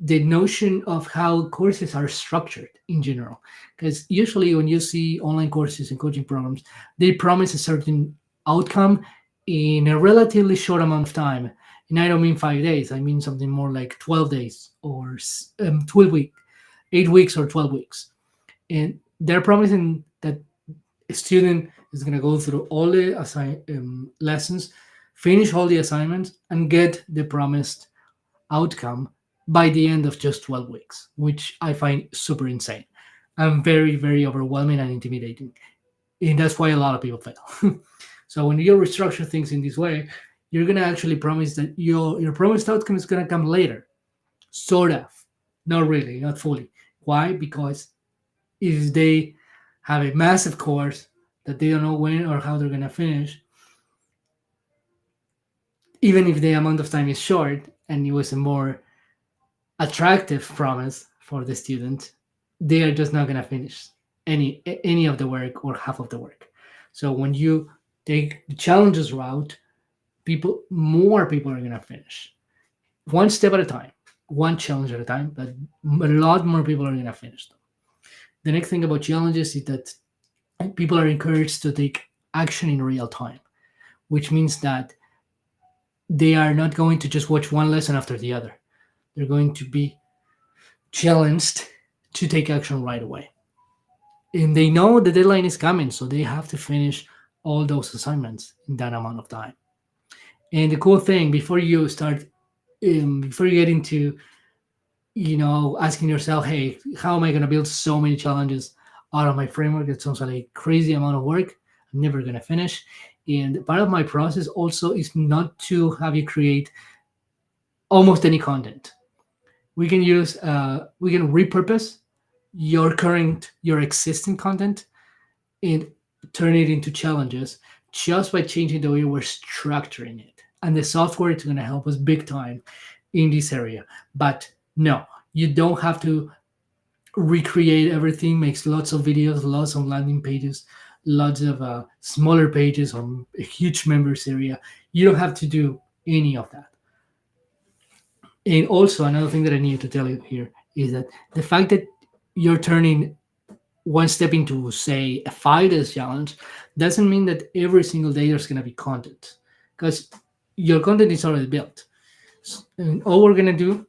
the notion of how courses are structured in general. Because usually when you see online courses and coaching programs, they promise a certain outcome in a relatively short amount of time. And I don't mean 5 days, I mean something more like 12 days or 12 weeks, 8 weeks or 12 weeks. And they're promising that a student is going to go through all the lessons, finish all the assignments, and get the promised outcome by the end of just 12 weeks, which I find super insane and very, very overwhelming and intimidating. And that's why a lot of people fail. So when you restructure things in this way, you're going to actually promise that your promised outcome is going to come later. Sort of. Not really, not fully. Why? Because if they have a massive course that they don't know when or how they're going to finish, even if the amount of time is short and it was a more attractive promise for the student, they are just not going to finish any of the work or half of the work. So when you take the challenges route, more people are going to finish one step at a time, one challenge at a time, but a lot more people are going to finish them. The next thing about challenges is that people are encouraged to take action in real time, which means that they are not going to just watch one lesson after the other. They're going to be challenged to take action right away. And they know the deadline is coming, so they have to finish all those assignments in that amount of time. And the cool thing, before you get into, asking yourself, hey, how am I going to build so many challenges out of my framework? It sounds like a crazy amount of work. I'm never going to finish. And part of my process also is not to have you create almost any content. We can repurpose your existing content and turn it into challenges just by changing the way we're structuring it. And the software is going to help us big time in this area. But no, you don't have to recreate everything. Makes lots of videos, lots of landing pages, lots of smaller pages on a huge members area. You don't have to do any of that. And also another thing that I need to tell you here is that the fact that you're turning one step into, say, a 5 days challenge doesn't mean that every single day there's going to be content, because your content is already built. And all we're going to do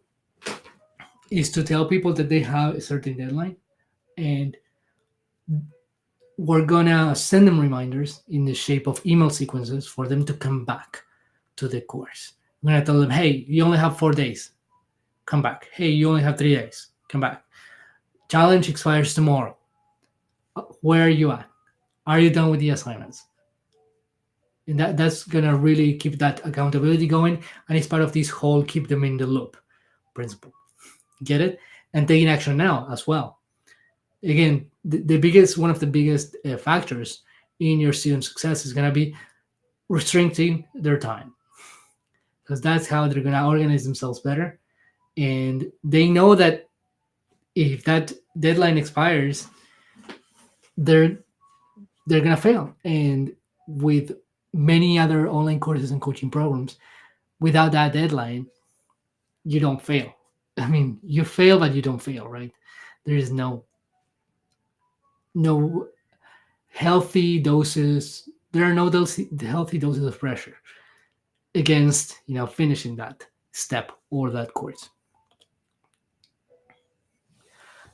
is to tell people that they have a certain deadline, and we're going to send them reminders in the shape of email sequences for them to come back to the course. I'm going to tell them, hey, you only have 4 days. Come back. Hey, you only have 3 days. Come back. Challenge expires tomorrow. Where are you at? Are you done with the assignments? And that's going to really keep that accountability going. And it's part of this whole keep them in the loop principle. Get it? and taking action now as well. Again, the biggest one of the biggest factors in your student success is going to be restricting their time, because that's how they're going to organize themselves better. And they know that if that deadline expires, they're they're going to fail. And with many other online courses and coaching programs, without that deadline, you don't fail. I mean, you fail, but you don't fail, right? There is no healthy doses. There are no healthy doses of pressure against finishing that step or that course.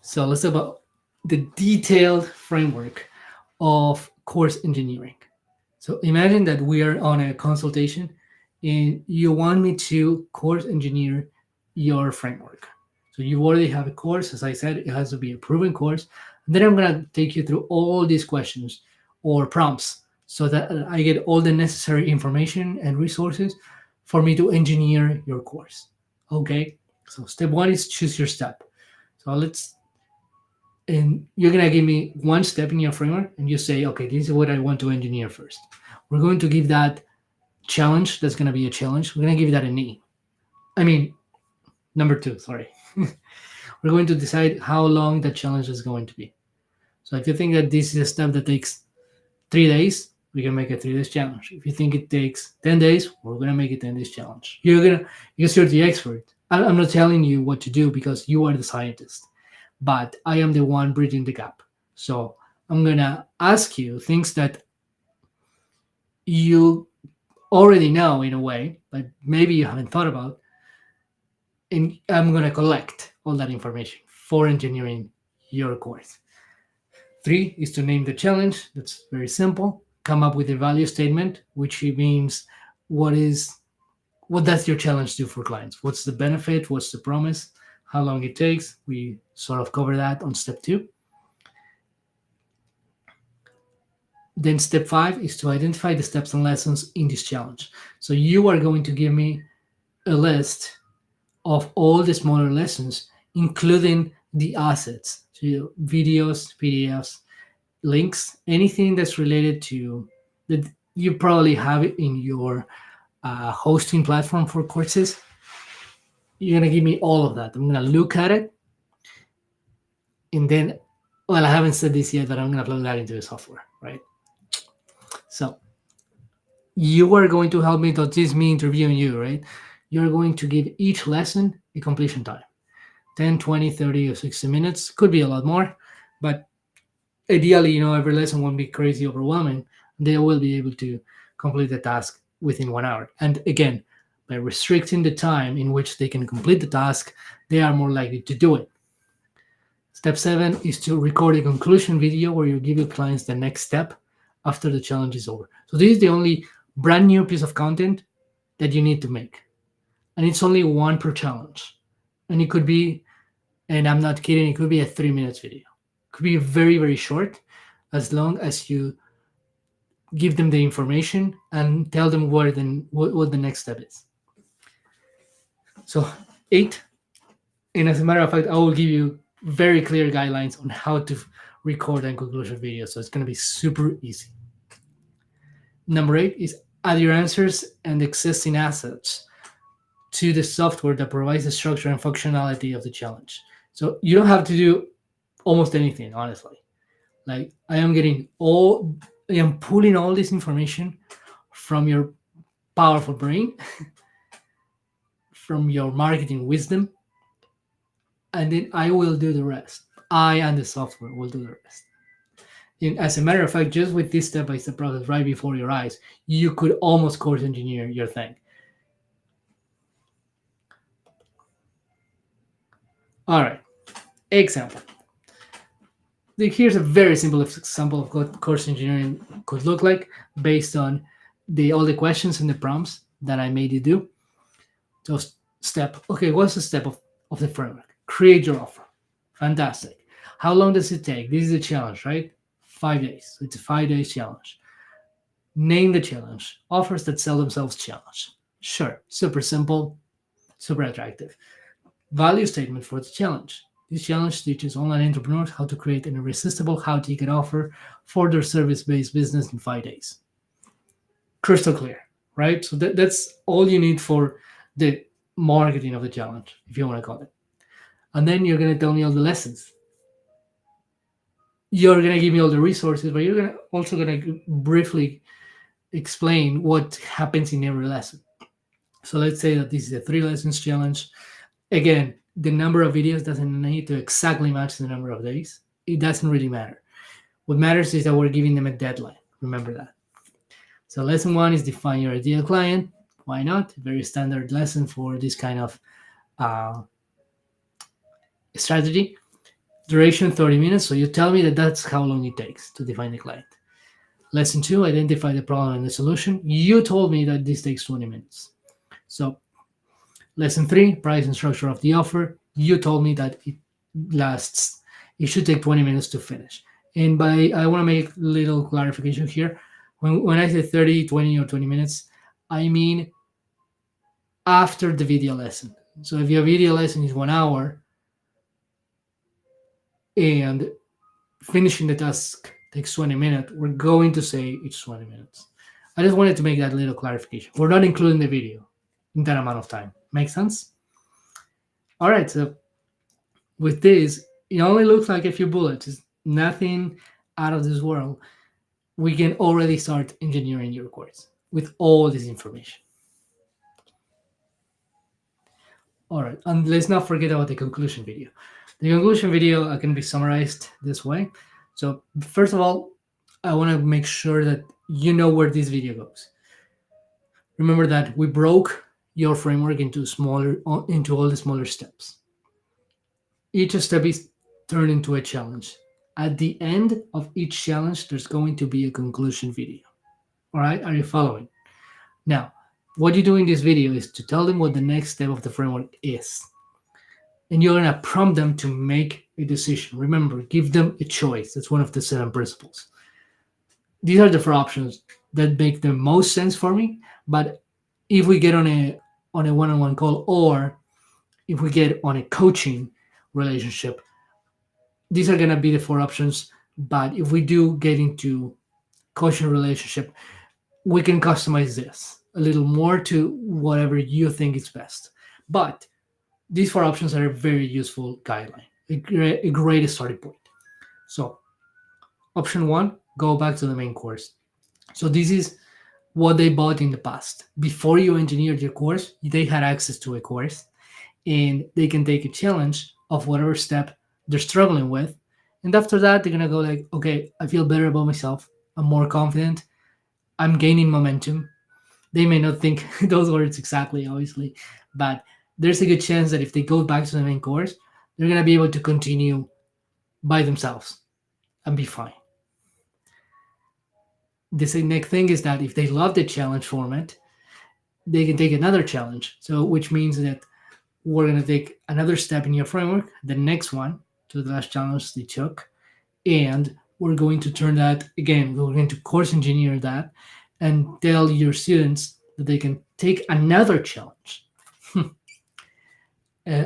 So let's talk about the detailed framework of course engineering. So imagine that we are on a consultation and you want me to course engineer your framework. So you already have a course. As I said, it has to be a proven course. And then I'm going to take you through all these questions or prompts so that I get all the necessary information and resources for me to engineer your course. Okay. So step one is choose your step. So and you're going to give me one step in your framework and you say, okay, this is what I want to engineer first. We're going to give that challenge. That's going to be a challenge. We're going to give that an E. I mean, number two, sorry. We're going to decide how long that challenge is going to be. So if you think that this is a step that takes 3 days, we can make a 3 days challenge. If you think it takes 10 days, we're going to make a 10 days challenge. Because you're the expert. I'm not telling you what to do because you are the scientist, but I am the one bridging the gap. So I'm going to ask you things that you already know in a way, but maybe you haven't thought about. And I'm going to collect all that information for engineering your course. 3 is to name the challenge. That's very simple. Come up with a value statement, which means what does your challenge do for clients? What's the benefit? What's the promise? How long it takes? We sort of cover that on step 2. Then step 5 is to identify the steps and lessons in this challenge. So you are going to give me a list of all the smaller lessons, including the assets, so videos, PDFs, links, anything that's related to that you probably have it in your hosting platform for courses. You're going to give me all of that. I'm going to look at it. And then, well, I haven't said this yet, but I'm going to plug that into the software, right? So you are going to help me, not just me interviewing you, right? You're going to give each lesson a completion time. 10, 20, 30, or 60 minutes. Could be a lot more, but ideally, every lesson won't be crazy overwhelming. They will be able to complete the task within 1 hour. And again, by restricting the time in which they can complete the task, they are more likely to do it. Step 7 is to record a conclusion video where you give your clients the next step after the challenge is over. So this is the only brand new piece of content that you need to make. And it's only one per challenge. And it could be, and I'm not kidding, it could be a 3 minutes video. It could be very, very short, as long as you give them the information and tell them what the next step is. So 8, and as a matter of fact, I will give you very clear guidelines on how to record and conclusion videos. So it's going to be super easy. Number 8 is add your answers and existing assets to the software that provides the structure and functionality of the challenge. So you don't have to do almost anything, honestly. Like I am pulling all this information from your powerful brain, from your marketing wisdom, and then I will do the rest. I and the software will do the rest. And as a matter of fact, just with this step-by-step process right before your eyes, you could almost course engineer your thing. All right, example. Here's a very simple example of what course engineering could look like based on all the questions and the prompts that I made you do. So what's the step of the framework? Create your offer. Fantastic. How long does it take? This is a challenge, right? 5 days. So it's a 5 days challenge. Name the challenge. Offers that sell themselves challenge. Sure. Super simple, super attractive. Value statement for the challenge. This challenge teaches online entrepreneurs how to create an irresistible high ticket offer for their service based business in 5 days. Crystal clear, right? So that's all you need for the marketing of the challenge, if you want to call it. And then you're going to tell me all the lessons. You're going to give me all the resources, but you're also going to briefly explain what happens in every lesson. So let's say that this is a 3 lessons challenge. Again, the number of videos doesn't need to exactly match the number of days. It doesn't really matter. What matters is that we're giving them a deadline. Remember that. So lesson 1 is define your ideal client. Why not? Very standard lesson for this kind of strategy. Duration 30 minutes. So you tell me that that's how long it takes to define the client. Lesson 2, identify the problem and the solution. You told me that this takes 20 minutes. So lesson 3, price and structure of the offer. You told me that it should take 20 minutes to finish. And I want to make a little clarification here. When I say 30, 20, or 20 minutes, I mean after the video lesson. So if your video lesson is 1 hour and finishing the task takes 20 minutes, we're going to say it's 20 minutes. I just wanted to make that little clarification. We're not including the video in that amount of time. Make sense? All right, so with this, it only looks like a few bullets. It's nothing out of this world. We can already start engineering your course with all this information. All right, and let's not forget about the conclusion video. The conclusion video can be summarized this way. So first of all, I want to make sure that you know where this video goes. Remember that we broke your framework into all the smaller steps. Each step is turned into a challenge. At the end of each challenge, there's going to be a conclusion video. All right, are you following? Now, what you do in this video is to tell them what the next step of the framework is. And you're going to prompt them to make a decision. Remember, give them a choice. That's one of the 7 principles. These are the 4 options that make the most sense for me. But if we get on a one-on-one call, or if we get on a coaching relationship, these are going to be the 4 options. But if we do get into coaching relationship, we can customize this a little more to whatever you think is best. But these 4 options are a very useful guideline, a great starting point. So option 1, go back to the main course. So this is what they bought in the past. Before you engineered your course, they had access to a course, and they can take a challenge of whatever step they're struggling with. And after that, they're going to go like, okay, I feel better about myself. I'm more confident. I'm gaining momentum. They may not think those words exactly, obviously, but there's a good chance that if they go back to the main course, they're going to be able to continue by themselves and be fine. The next thing is that if they love the challenge format, they can take another challenge. So, which means that we're going to take another step in your framework, the next one to the last challenge they took, and we're going to turn that again. We're going to course engineer that and tell your students that they can take another challenge.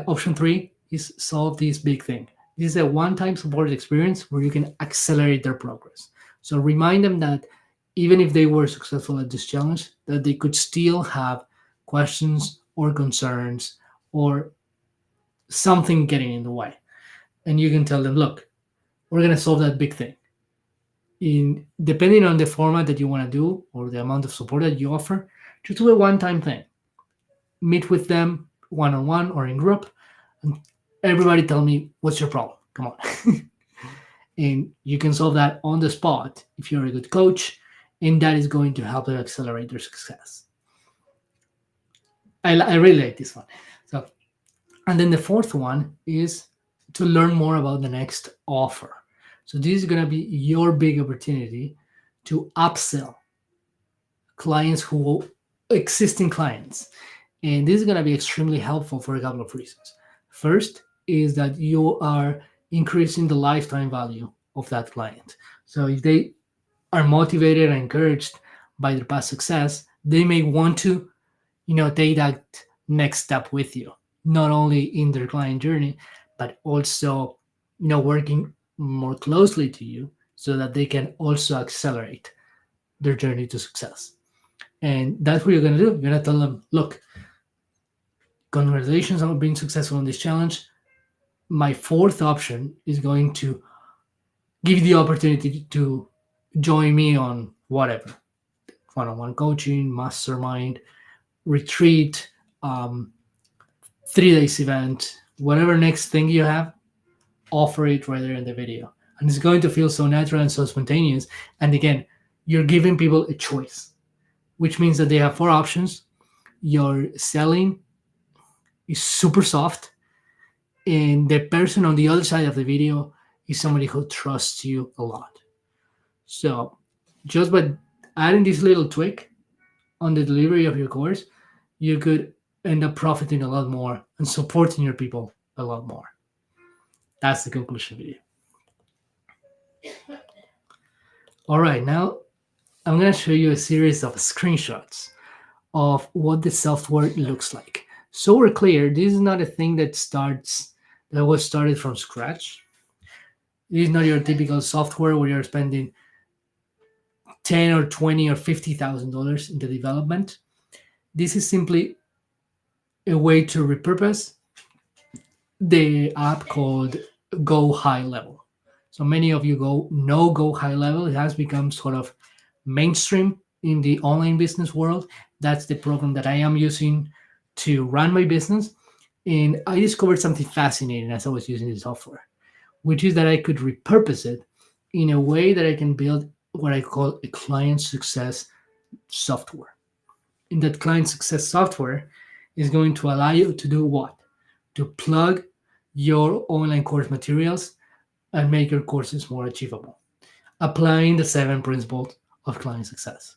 Option 3 is solve this big thing. This is a one-time support experience where you can accelerate their progress. So remind them that even if they were successful at this challenge, that they could still have questions or concerns or something getting in the way. And you can tell them, look, we're going to solve that big thing. Depending on the format that you want to do or the amount of support that you offer, just do a one-time thing. Meet with them one-on-one or in group, and everybody tell me, what's your problem? Come on. And you can solve that on the spot if you're a good coach, and that is going to help them accelerate their success. I really like this one. So, and then the 4th one is to learn more about the next offer. So this is going to be your big opportunity to upsell existing clients. And this is going to be extremely helpful for a couple of reasons. First is that you are increasing the lifetime value of that client. So if they are motivated and encouraged by their past success, they may want to, take that next step with you, not only in their client journey, but also, working more closely to you so that they can also accelerate their journey to success. And that's what you're going to do. You're going to tell them, look, congratulations on being successful in this challenge. My fourth option is going to give you the opportunity to join me on whatever, one-on-one coaching, mastermind, retreat, um, 3 days event, whatever next thing you have, offer it right there in the video. And it's going to feel so natural and so spontaneous. And again, you're giving people a choice, which means that they have four options. Your selling is super soft, and the person on the other side of the video is somebody who trusts you a lot. So just by adding this little tweak on the delivery of your course, you could end up profiting a lot more and supporting your people a lot more. That's the conclusion video. All right, now I'm going to show you a series of screenshots of what the software looks like. So we're clear, this is not a thing that was started from scratch. It is not your typical software where you're spending 10 or 20 or $50,000 in the development. This is simply a way to repurpose the app called Go High Level. So many of you know Go High Level. It has become sort of mainstream in the online business world. That's the program that I am using to run my business. And I discovered something fascinating as I was using the software, which is that I could repurpose it in a way that I can build what I call a client success software. In that client success software is going to allow you to do what? To plug your online course materials and make your courses more achievable, applying the 7 principles of client success.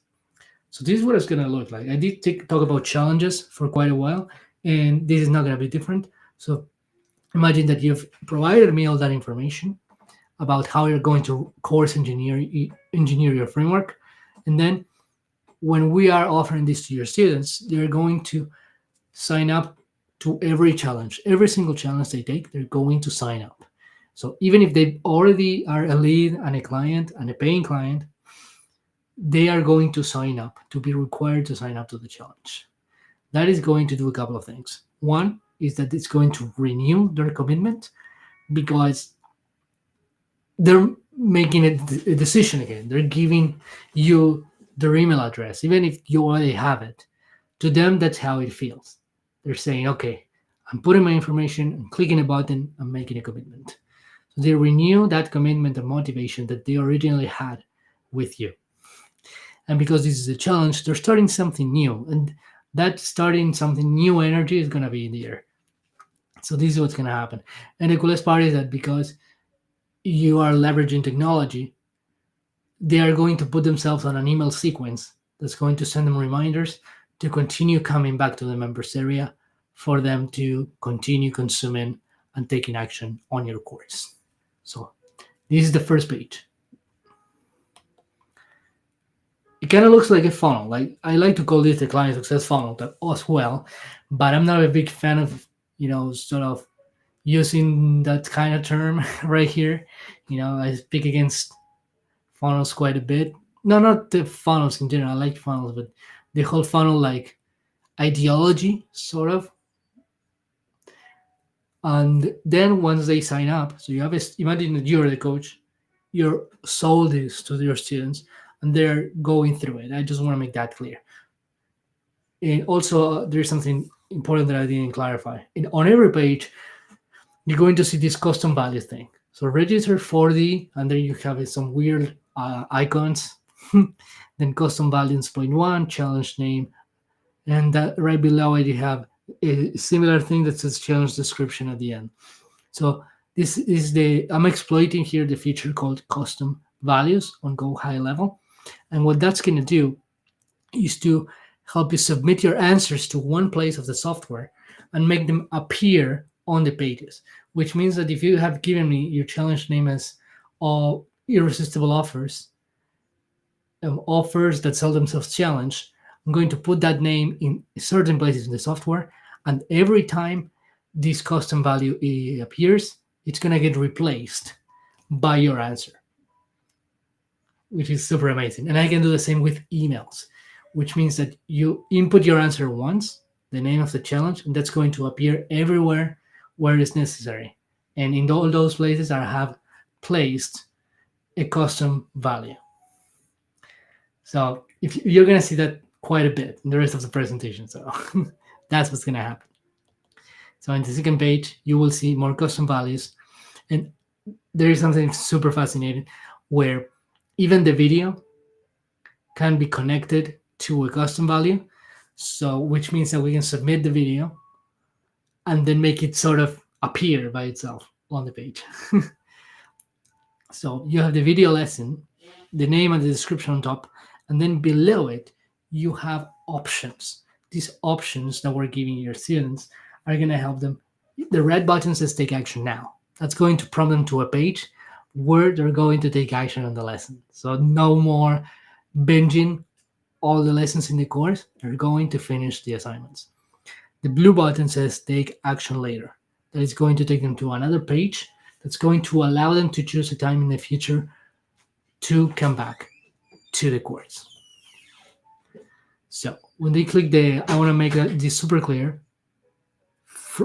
So this is what it's going to look like. I did talk about challenges for quite a while, and this is not going to be different. So imagine that you've provided me all that information about how you're going to course engineer your framework. And then when we are offering this to your students, they're going to sign up to every challenge. Every single challenge they take, they're going to sign up. So even if they already are a lead and a client and a paying client, they are going to sign up, to be required to sign up to the challenge. That is going to do a couple of things. One is that it's going to renew their commitment because they're making a decision again. They're giving you their email address, even if you already have it. To them, that's how it feels. They're saying, okay, I'm putting my information, I'm clicking a button, I'm making a commitment. So they renew that commitment and motivation that they originally had with you. And because this is a challenge, they're starting something new. And that starting something new energy is going to be in the air. So this is what's going to happen. And the coolest part is that because you are leveraging technology, they are going to put themselves on an email sequence that's going to send them reminders to continue coming back to the members area for them to continue consuming and taking action on your course. So this is the first page. It kind of looks like a funnel. Like I like to call this the client success funnel as well, but I'm not a big fan of, sort of using that kind of term right here. I speak against funnels quite a bit. No, not the funnels in general. I like funnels, but the whole funnel like ideology, sort of. And then once they sign up, so you have imagine that you're the coach, you're sold this to your students, and they're going through it. I just want to make that clear. And also, there's something important that I didn't clarify. On every page, you're going to see this custom value thing. So register 40, and then you have some weird icons. Then custom values point 1, challenge name, and that right below it you have a similar thing that says challenge description at the end. So this is I'm exploiting here the feature called custom values on Go High Level. And what that's going to do is to help you submit your answers to one place of the software and make them appear on the pages, which means that if you have given me your challenge name as all irresistible offers, offers that sell themselves challenge, I'm going to put that name in certain places in the software. And every time this custom value appears, it's going to get replaced by your answer, which is super amazing. And I can do the same with emails, which means that you input your answer once, the name of the challenge, and that's going to appear everywhere where it's necessary. And in all those places, I have placed a custom value. So if you're going to see that quite a bit in the rest of the presentation. So that's what's going to happen. So in the second page, you will see more custom values. And there is something super fascinating where even the video can be connected to a custom value. So which means that we can submit the video and then make it sort of appear by itself on the page. So you have the video lesson, the name and the description on top, and then below it, you have options. These options that we're giving your students are going to help them. The red button says take action now. That's going to prompt them to a page where they're going to take action on the lesson. So no more binging all the lessons in the course. They're going to finish the assignments. The blue button says take action later. That is going to take them to another page that's going to allow them to choose a time in the future to come back to the course. So when they click I want to make this super clear,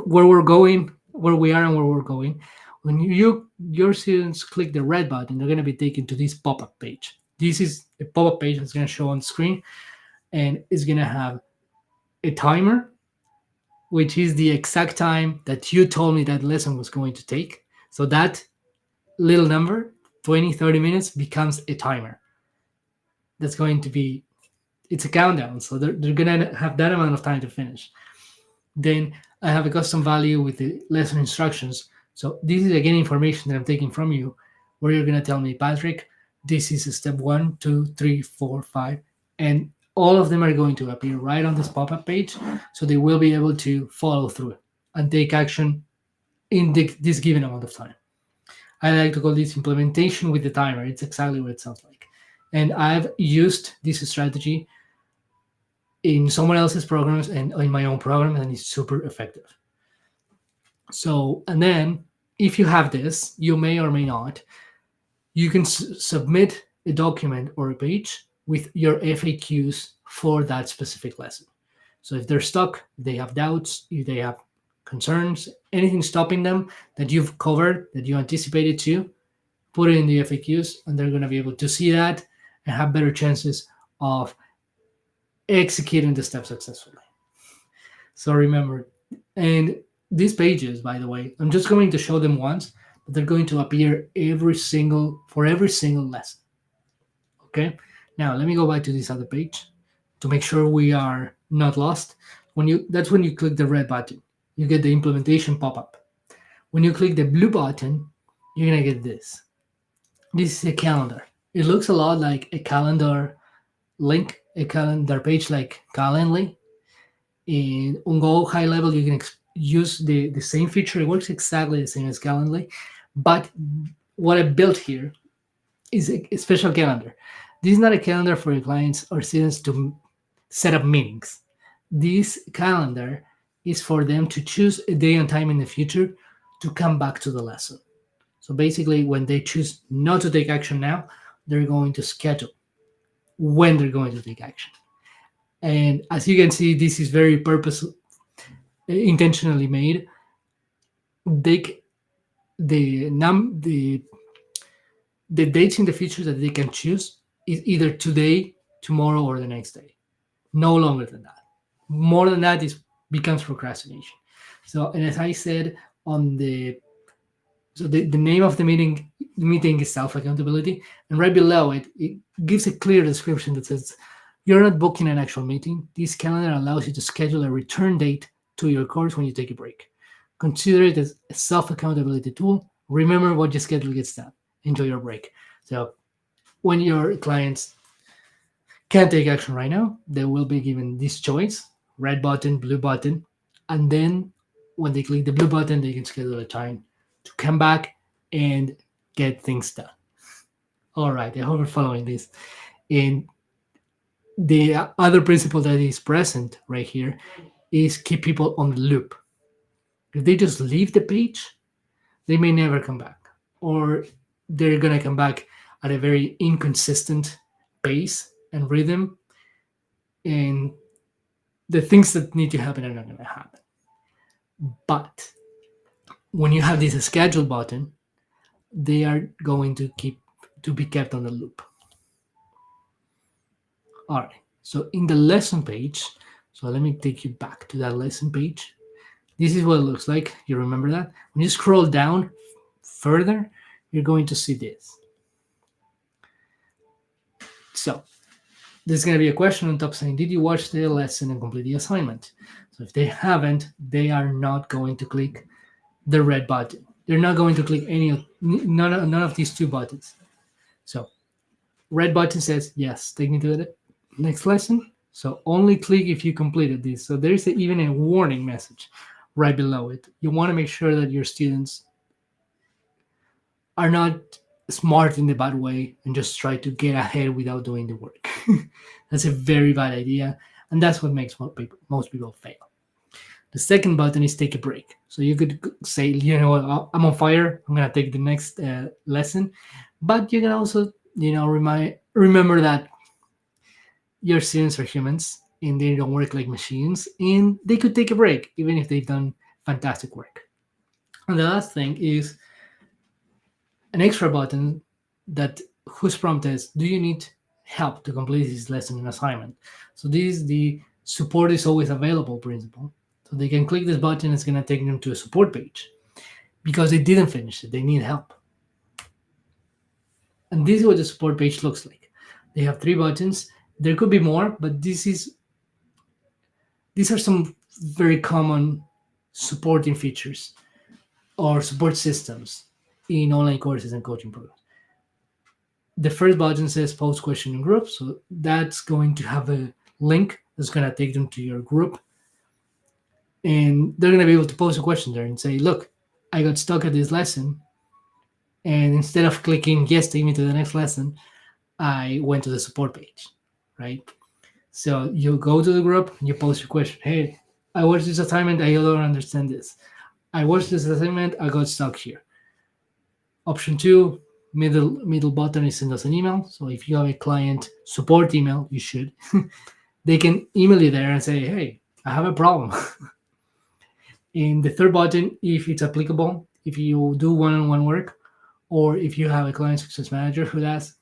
where we're going, where we are and where we're going. When your students click the red button, they're going to be taken to this pop-up page. This is a pop-up page that's going to show on screen, and it's going to have a timer, which is the exact time that you told me that lesson was going to take. So that little number, 20, 30 minutes, becomes a timer. That's going to be, it's a countdown. So they're going to have that amount of time to finish. Then I have a custom value with the lesson instructions. So this is again information that I'm taking from you, where you're going to tell me, Patrick, this is step 1, 2, 3, 4, 5, and all of them are going to appear right on this pop-up page, so they will be able to follow through and take action in this given amount of time. I like to call this implementation with the timer. It's exactly what it sounds like. And I've used this strategy in someone else's programs and in my own program, and it's super effective. So, and then if you have this, you may or may not, you can submit a document or a page with your FAQs for that specific lesson. So if they're stuck, if they have doubts, if they have concerns, anything stopping them that you've covered, that you anticipated to, put it in the FAQs, and they're going to be able to see that and have better chances of executing the steps successfully. So remember, and these pages, by the way, I'm just going to show them once, but they're going to appear for every single lesson. Okay, now let me go back to this other page to make sure we are not lost. That's when you click the red button, you get the implementation pop-up. When you click the blue button, you're gonna get this. This is a calendar. It looks a lot like a calendar link, a calendar page like Calendly. In Go high level, you can use the same feature. It works exactly the same as Calendly, but what I built here is a special calendar. This is not a calendar for your clients or students to set up meetings. This calendar is for them to choose a day and time in the future to come back to the lesson. So basically, when they choose not to take action now, they're going to schedule when they're going to take action. And as you can see, this is very intentionally made. The dates in the future that they can choose is either today, tomorrow, or the next day. No longer than that. More than that becomes procrastination. So, and as I said the name of the meeting is self-accountability, and right below it gives a clear description that says, you're not booking an actual meeting. This calendar allows you to schedule a return date to your course when you take a break. Consider it as a self-accountability tool. Remember what your schedule gets done. Enjoy your break. So when your clients can't take action right now, they will be given this choice, red button, blue button, and then when they click the blue button, they can schedule a time to come back and get things done. All right, I hope you're following this. And the other principle that is present right here is keep people on the loop. If they just leave the page, they may never come back, or they're gonna come back at a very inconsistent pace and rhythm, and the things that need to happen are not gonna happen. But when you have this schedule button, they are going to be kept on the loop. All right. So in the lesson page, so let me take you back to that lesson page. This is what it looks like. You remember that? When you scroll down further, you're going to see this. So there's going to be a question on top saying, did you watch the lesson and complete the assignment? So if they haven't, they are not going to click the red button. They're not going to click none of these two buttons. So red button says, yes, take me to the next lesson. So only click if you completed this. So there's even a warning message right below it. You want to make sure that your students are not smart in the bad way and just try to get ahead without doing the work. That's a very bad idea, and that's what makes most people fail. The second button is take a break. So you could say, you know what, I'm on fire, I'm gonna take the next lesson, but you can also, remember that your students are humans and they don't work like machines, and they could take a break even if they've done fantastic work. And the last thing is an extra button that whose prompt is, do you need help to complete this lesson and assignment? So this is the support is always available principle. So they can click this button, it's going to take them to a support page because they didn't finish it, they need help. And this is what the support page looks like. They have 3 buttons. There could be more, but these are some very common supporting features or support systems in online courses and coaching programs. The first button says post question in group, so that's going to have a link that's going to take them to your group, and they're going to be able to post a question there and say, look, I got stuck at this lesson, and instead of clicking yes, take me to the next lesson, I went to the support page, right? So you go to the group, you post your question. Hey, I watched this assignment, I don't understand this. I watched this assignment, I got stuck here. Option 2, middle button is send us an email. So if you have a client support email, you should. They can email you there and say, hey, I have a problem. In the third button, if it's applicable, if you do one-on-one work, or if you have a client success manager who does,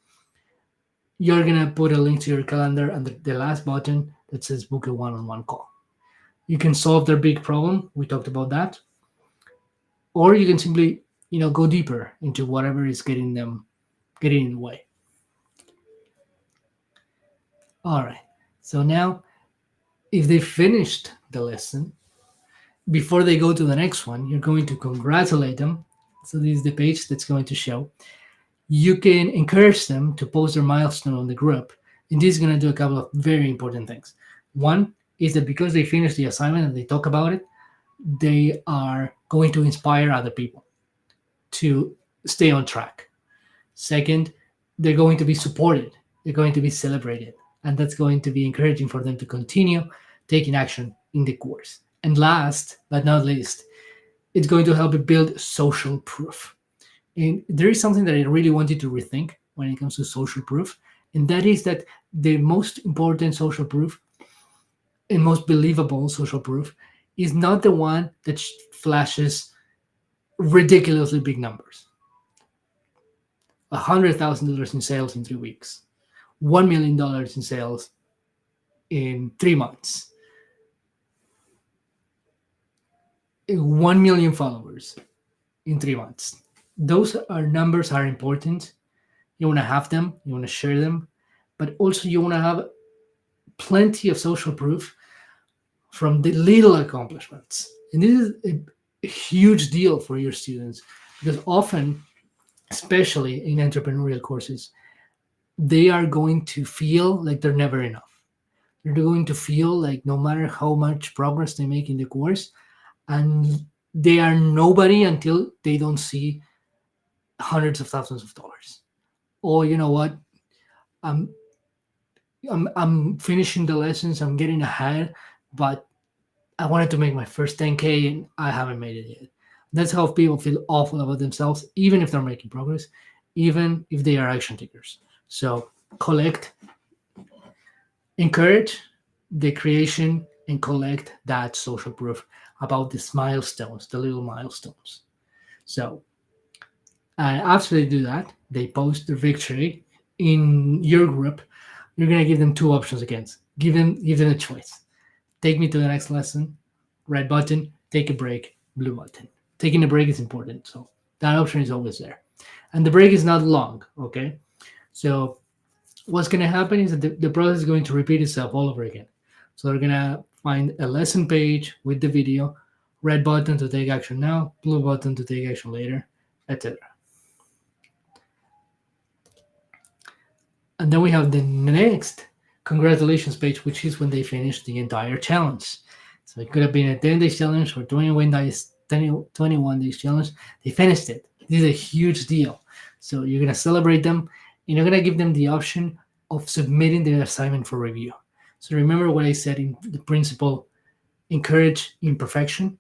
you're going to put a link to your calendar and the last button that says book a one-on-one call. You can solve their big problem. We talked about that. Or you can simply, go deeper into whatever is getting in the way. All right. So now, if they finished the lesson, before they go to the next one, you're going to congratulate them. So this is the page that's going to show. You can encourage them to post their milestone on the group. And this is going to do a couple of very important things. One is that because they finished the assignment and they talk about it, they are going to inspire other people to stay on track. Second, they're going to be supported. They're going to be celebrated. And that's going to be encouraging for them to continue taking action in the course. And last but not least, it's going to help you build social proof. And there is something that I really want you to rethink when it comes to social proof. And that is that the most important social proof and most believable social proof is not the one that flashes ridiculously big numbers. $100,000 in sales in 3 weeks, $1 million in sales in 3 months, 1 million followers in 3 months. Those numbers are important. You want to have them, you want to share them, but also you want to have plenty of social proof from the little accomplishments. And this is a huge deal for your students because often, especially in entrepreneurial courses, they are going to feel like they're never enough. They're going to feel like no matter how much progress they make in the course, and they are nobody until they don't see hundreds of thousands of dollars. Or you know what? I'm finishing the lessons, I'm getting ahead, but I wanted to make my first 10K and I haven't made it yet. That's how people feel awful about themselves, even if they're making progress, even if they are action takers. So collect, encourage the creation, and collect that social proof about these milestones, the little milestones. So after they do that, they post their victory in your group. You're gonna give them two options again. Give them a choice. Take me to the next lesson. Red button. Take a break. Blue button. Taking a break is important, so that option is always there. And the break is not long. Okay, so what's gonna happen is that the process is going to repeat itself all over again. So they're gonna find a lesson page with the video, red button to take action now, blue button to take action later, etc. And then we have the next congratulations page, which is when they finish the entire challenge. So it could have been a 10 days challenge or 21 days challenge. They finished it. This is a huge deal. So you're going to celebrate them and you're going to give them the option of submitting their assignment for review. So remember what I said in the principle, encourage imperfection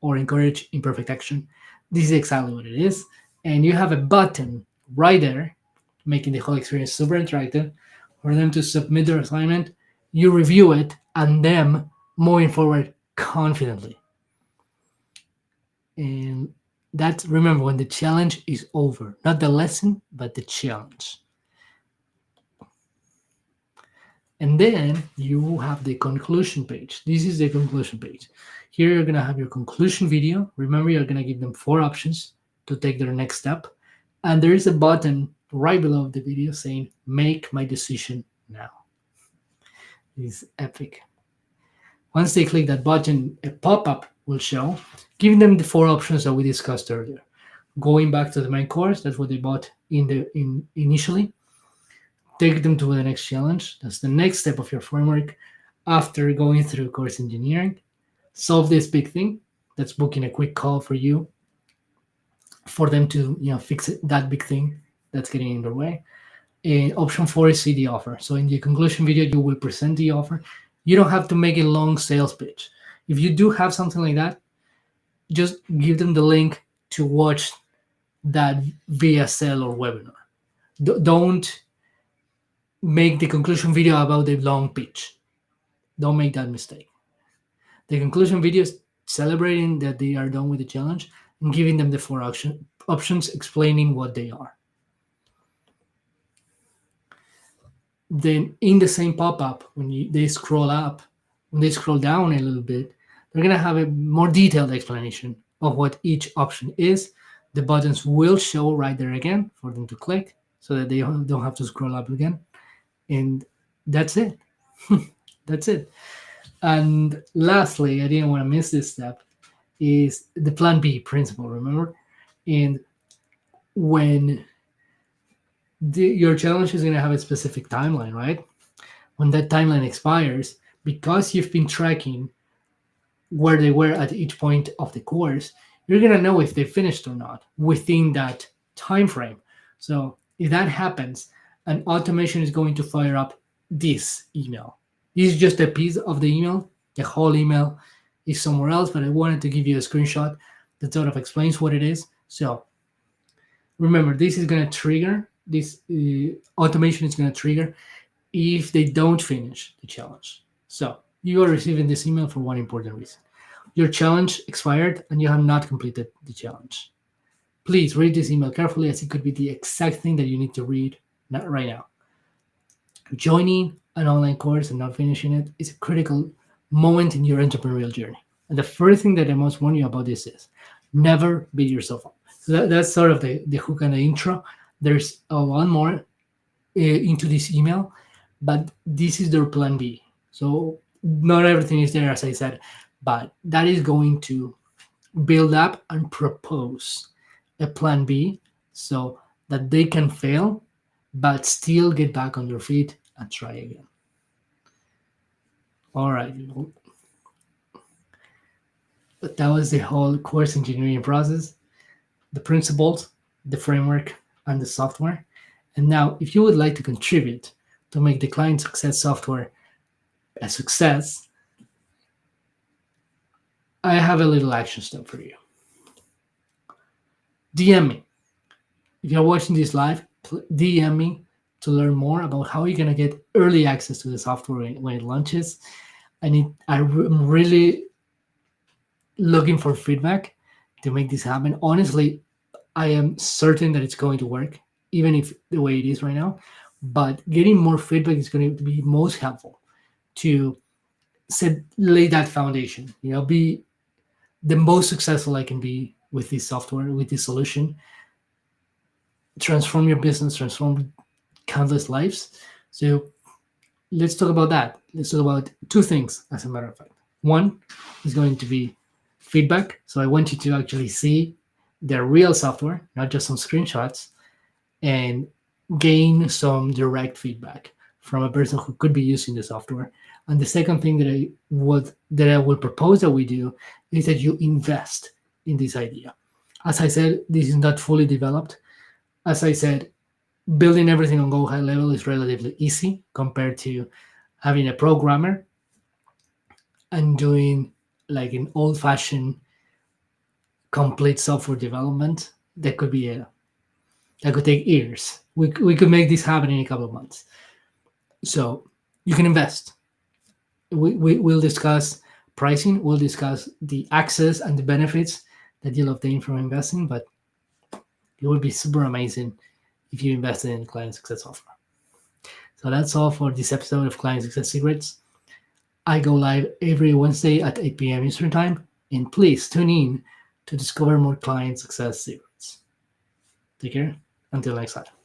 or encourage imperfect action. This is exactly what it is. And you have a button right there, making the whole experience super interactive for them to submit their assignment. You review it and them moving forward confidently. And that's, remember, when the challenge is over, not the lesson, but the challenge. And then you have the conclusion page. This is the conclusion page. Here you're going to have your conclusion video. Remember, you're going to give them 4 options to take their next step. And there is a button right below the video saying, make my decision now. It's epic. Once they click that button, a pop-up will show, giving them the 4 options that we discussed earlier. Going back to the main course, that's what they bought initially. Take them to the next challenge. That's the next step of your framework after going through course engineering. Solve this big thing. That's booking a quick call for you for them to fix that big thing that's getting in their way. And option 4 is see the offer. So in the conclusion video, you will present the offer. You don't have to make a long sales pitch. If you do have something like that, just give them the link to watch that VSL or webinar. Don't make the conclusion video about the long pitch. Don't make that mistake. The conclusion video is celebrating that they are done with the challenge and giving them the 4 options explaining what they are. Then in the same pop-up, when they scroll up, when they scroll down a little bit, they're going to have a more detailed explanation of what each option is. The buttons will show right there again for them to click so that they don't have to scroll up again. And that's it. That's it. And lastly, I didn't want to miss this step, is the plan B principle, remember? And when your challenge is going to have a specific timeline, right? When that timeline expires, because you've been tracking where they were at each point of the course, you're going to know if they finished or not within that time frame. So if that happens, an automation is going to fire up this email. This is just a piece of the email. The whole email is somewhere else, but I wanted to give you a screenshot that sort of explains what it is. So remember, this is going to trigger, this automation is going to trigger if they don't finish the challenge. So you are receiving this email for one important reason. Your challenge expired and you have not completed the challenge. Please read this email carefully, as it could be the exact thing that you need to read right now. Joining an online course and not finishing it is a critical moment in your entrepreneurial journey. And the first thing that I must warn you about this is never beat yourself up. So that's sort of the hook and the intro. There's a lot more into this email, but this is their plan B. So not everything is there, as I said, but that is going to build up and propose a plan B so that they can fail, but still get back on their feet and try again. All right. But that was the whole course engineering process, the principles, the framework, and the software. And now, if you would like to contribute to make the client success software a success, I have a little action step for you. DM me. If you're watching this live, DM me to learn more about how you're gonna get early access to the software when it launches. I'm really looking for feedback to make this happen. Honestly, I am certain that it's going to work, even if the way it is right now. But getting more feedback is going to be most helpful to lay that foundation. Be the most successful I can be with this software, with this solution. Transform your business, transform countless lives. So let's talk about that. Let's talk about two things, as a matter of fact. One is going to be feedback. So I want you to actually see the real software, not just some screenshots, and gain some direct feedback from a person who could be using the software. And the second thing that I will propose that we do is that you invest in this idea. As I said, this is not fully developed. As I said, building everything on Go High Level is relatively easy compared to having a programmer and doing like an old-fashioned complete software development that could take years. We could make this happen in a couple of months. So you can invest. We'll discuss pricing. We'll discuss the access and the benefits that you'll obtain from investing. But it would be super amazing if you invested in Client Success Software. So that's all for this episode of Client Success Secrets. I go live every Wednesday at 8 p.m. Eastern Time. And please tune in to discover more client success secrets. Take care. Until next time.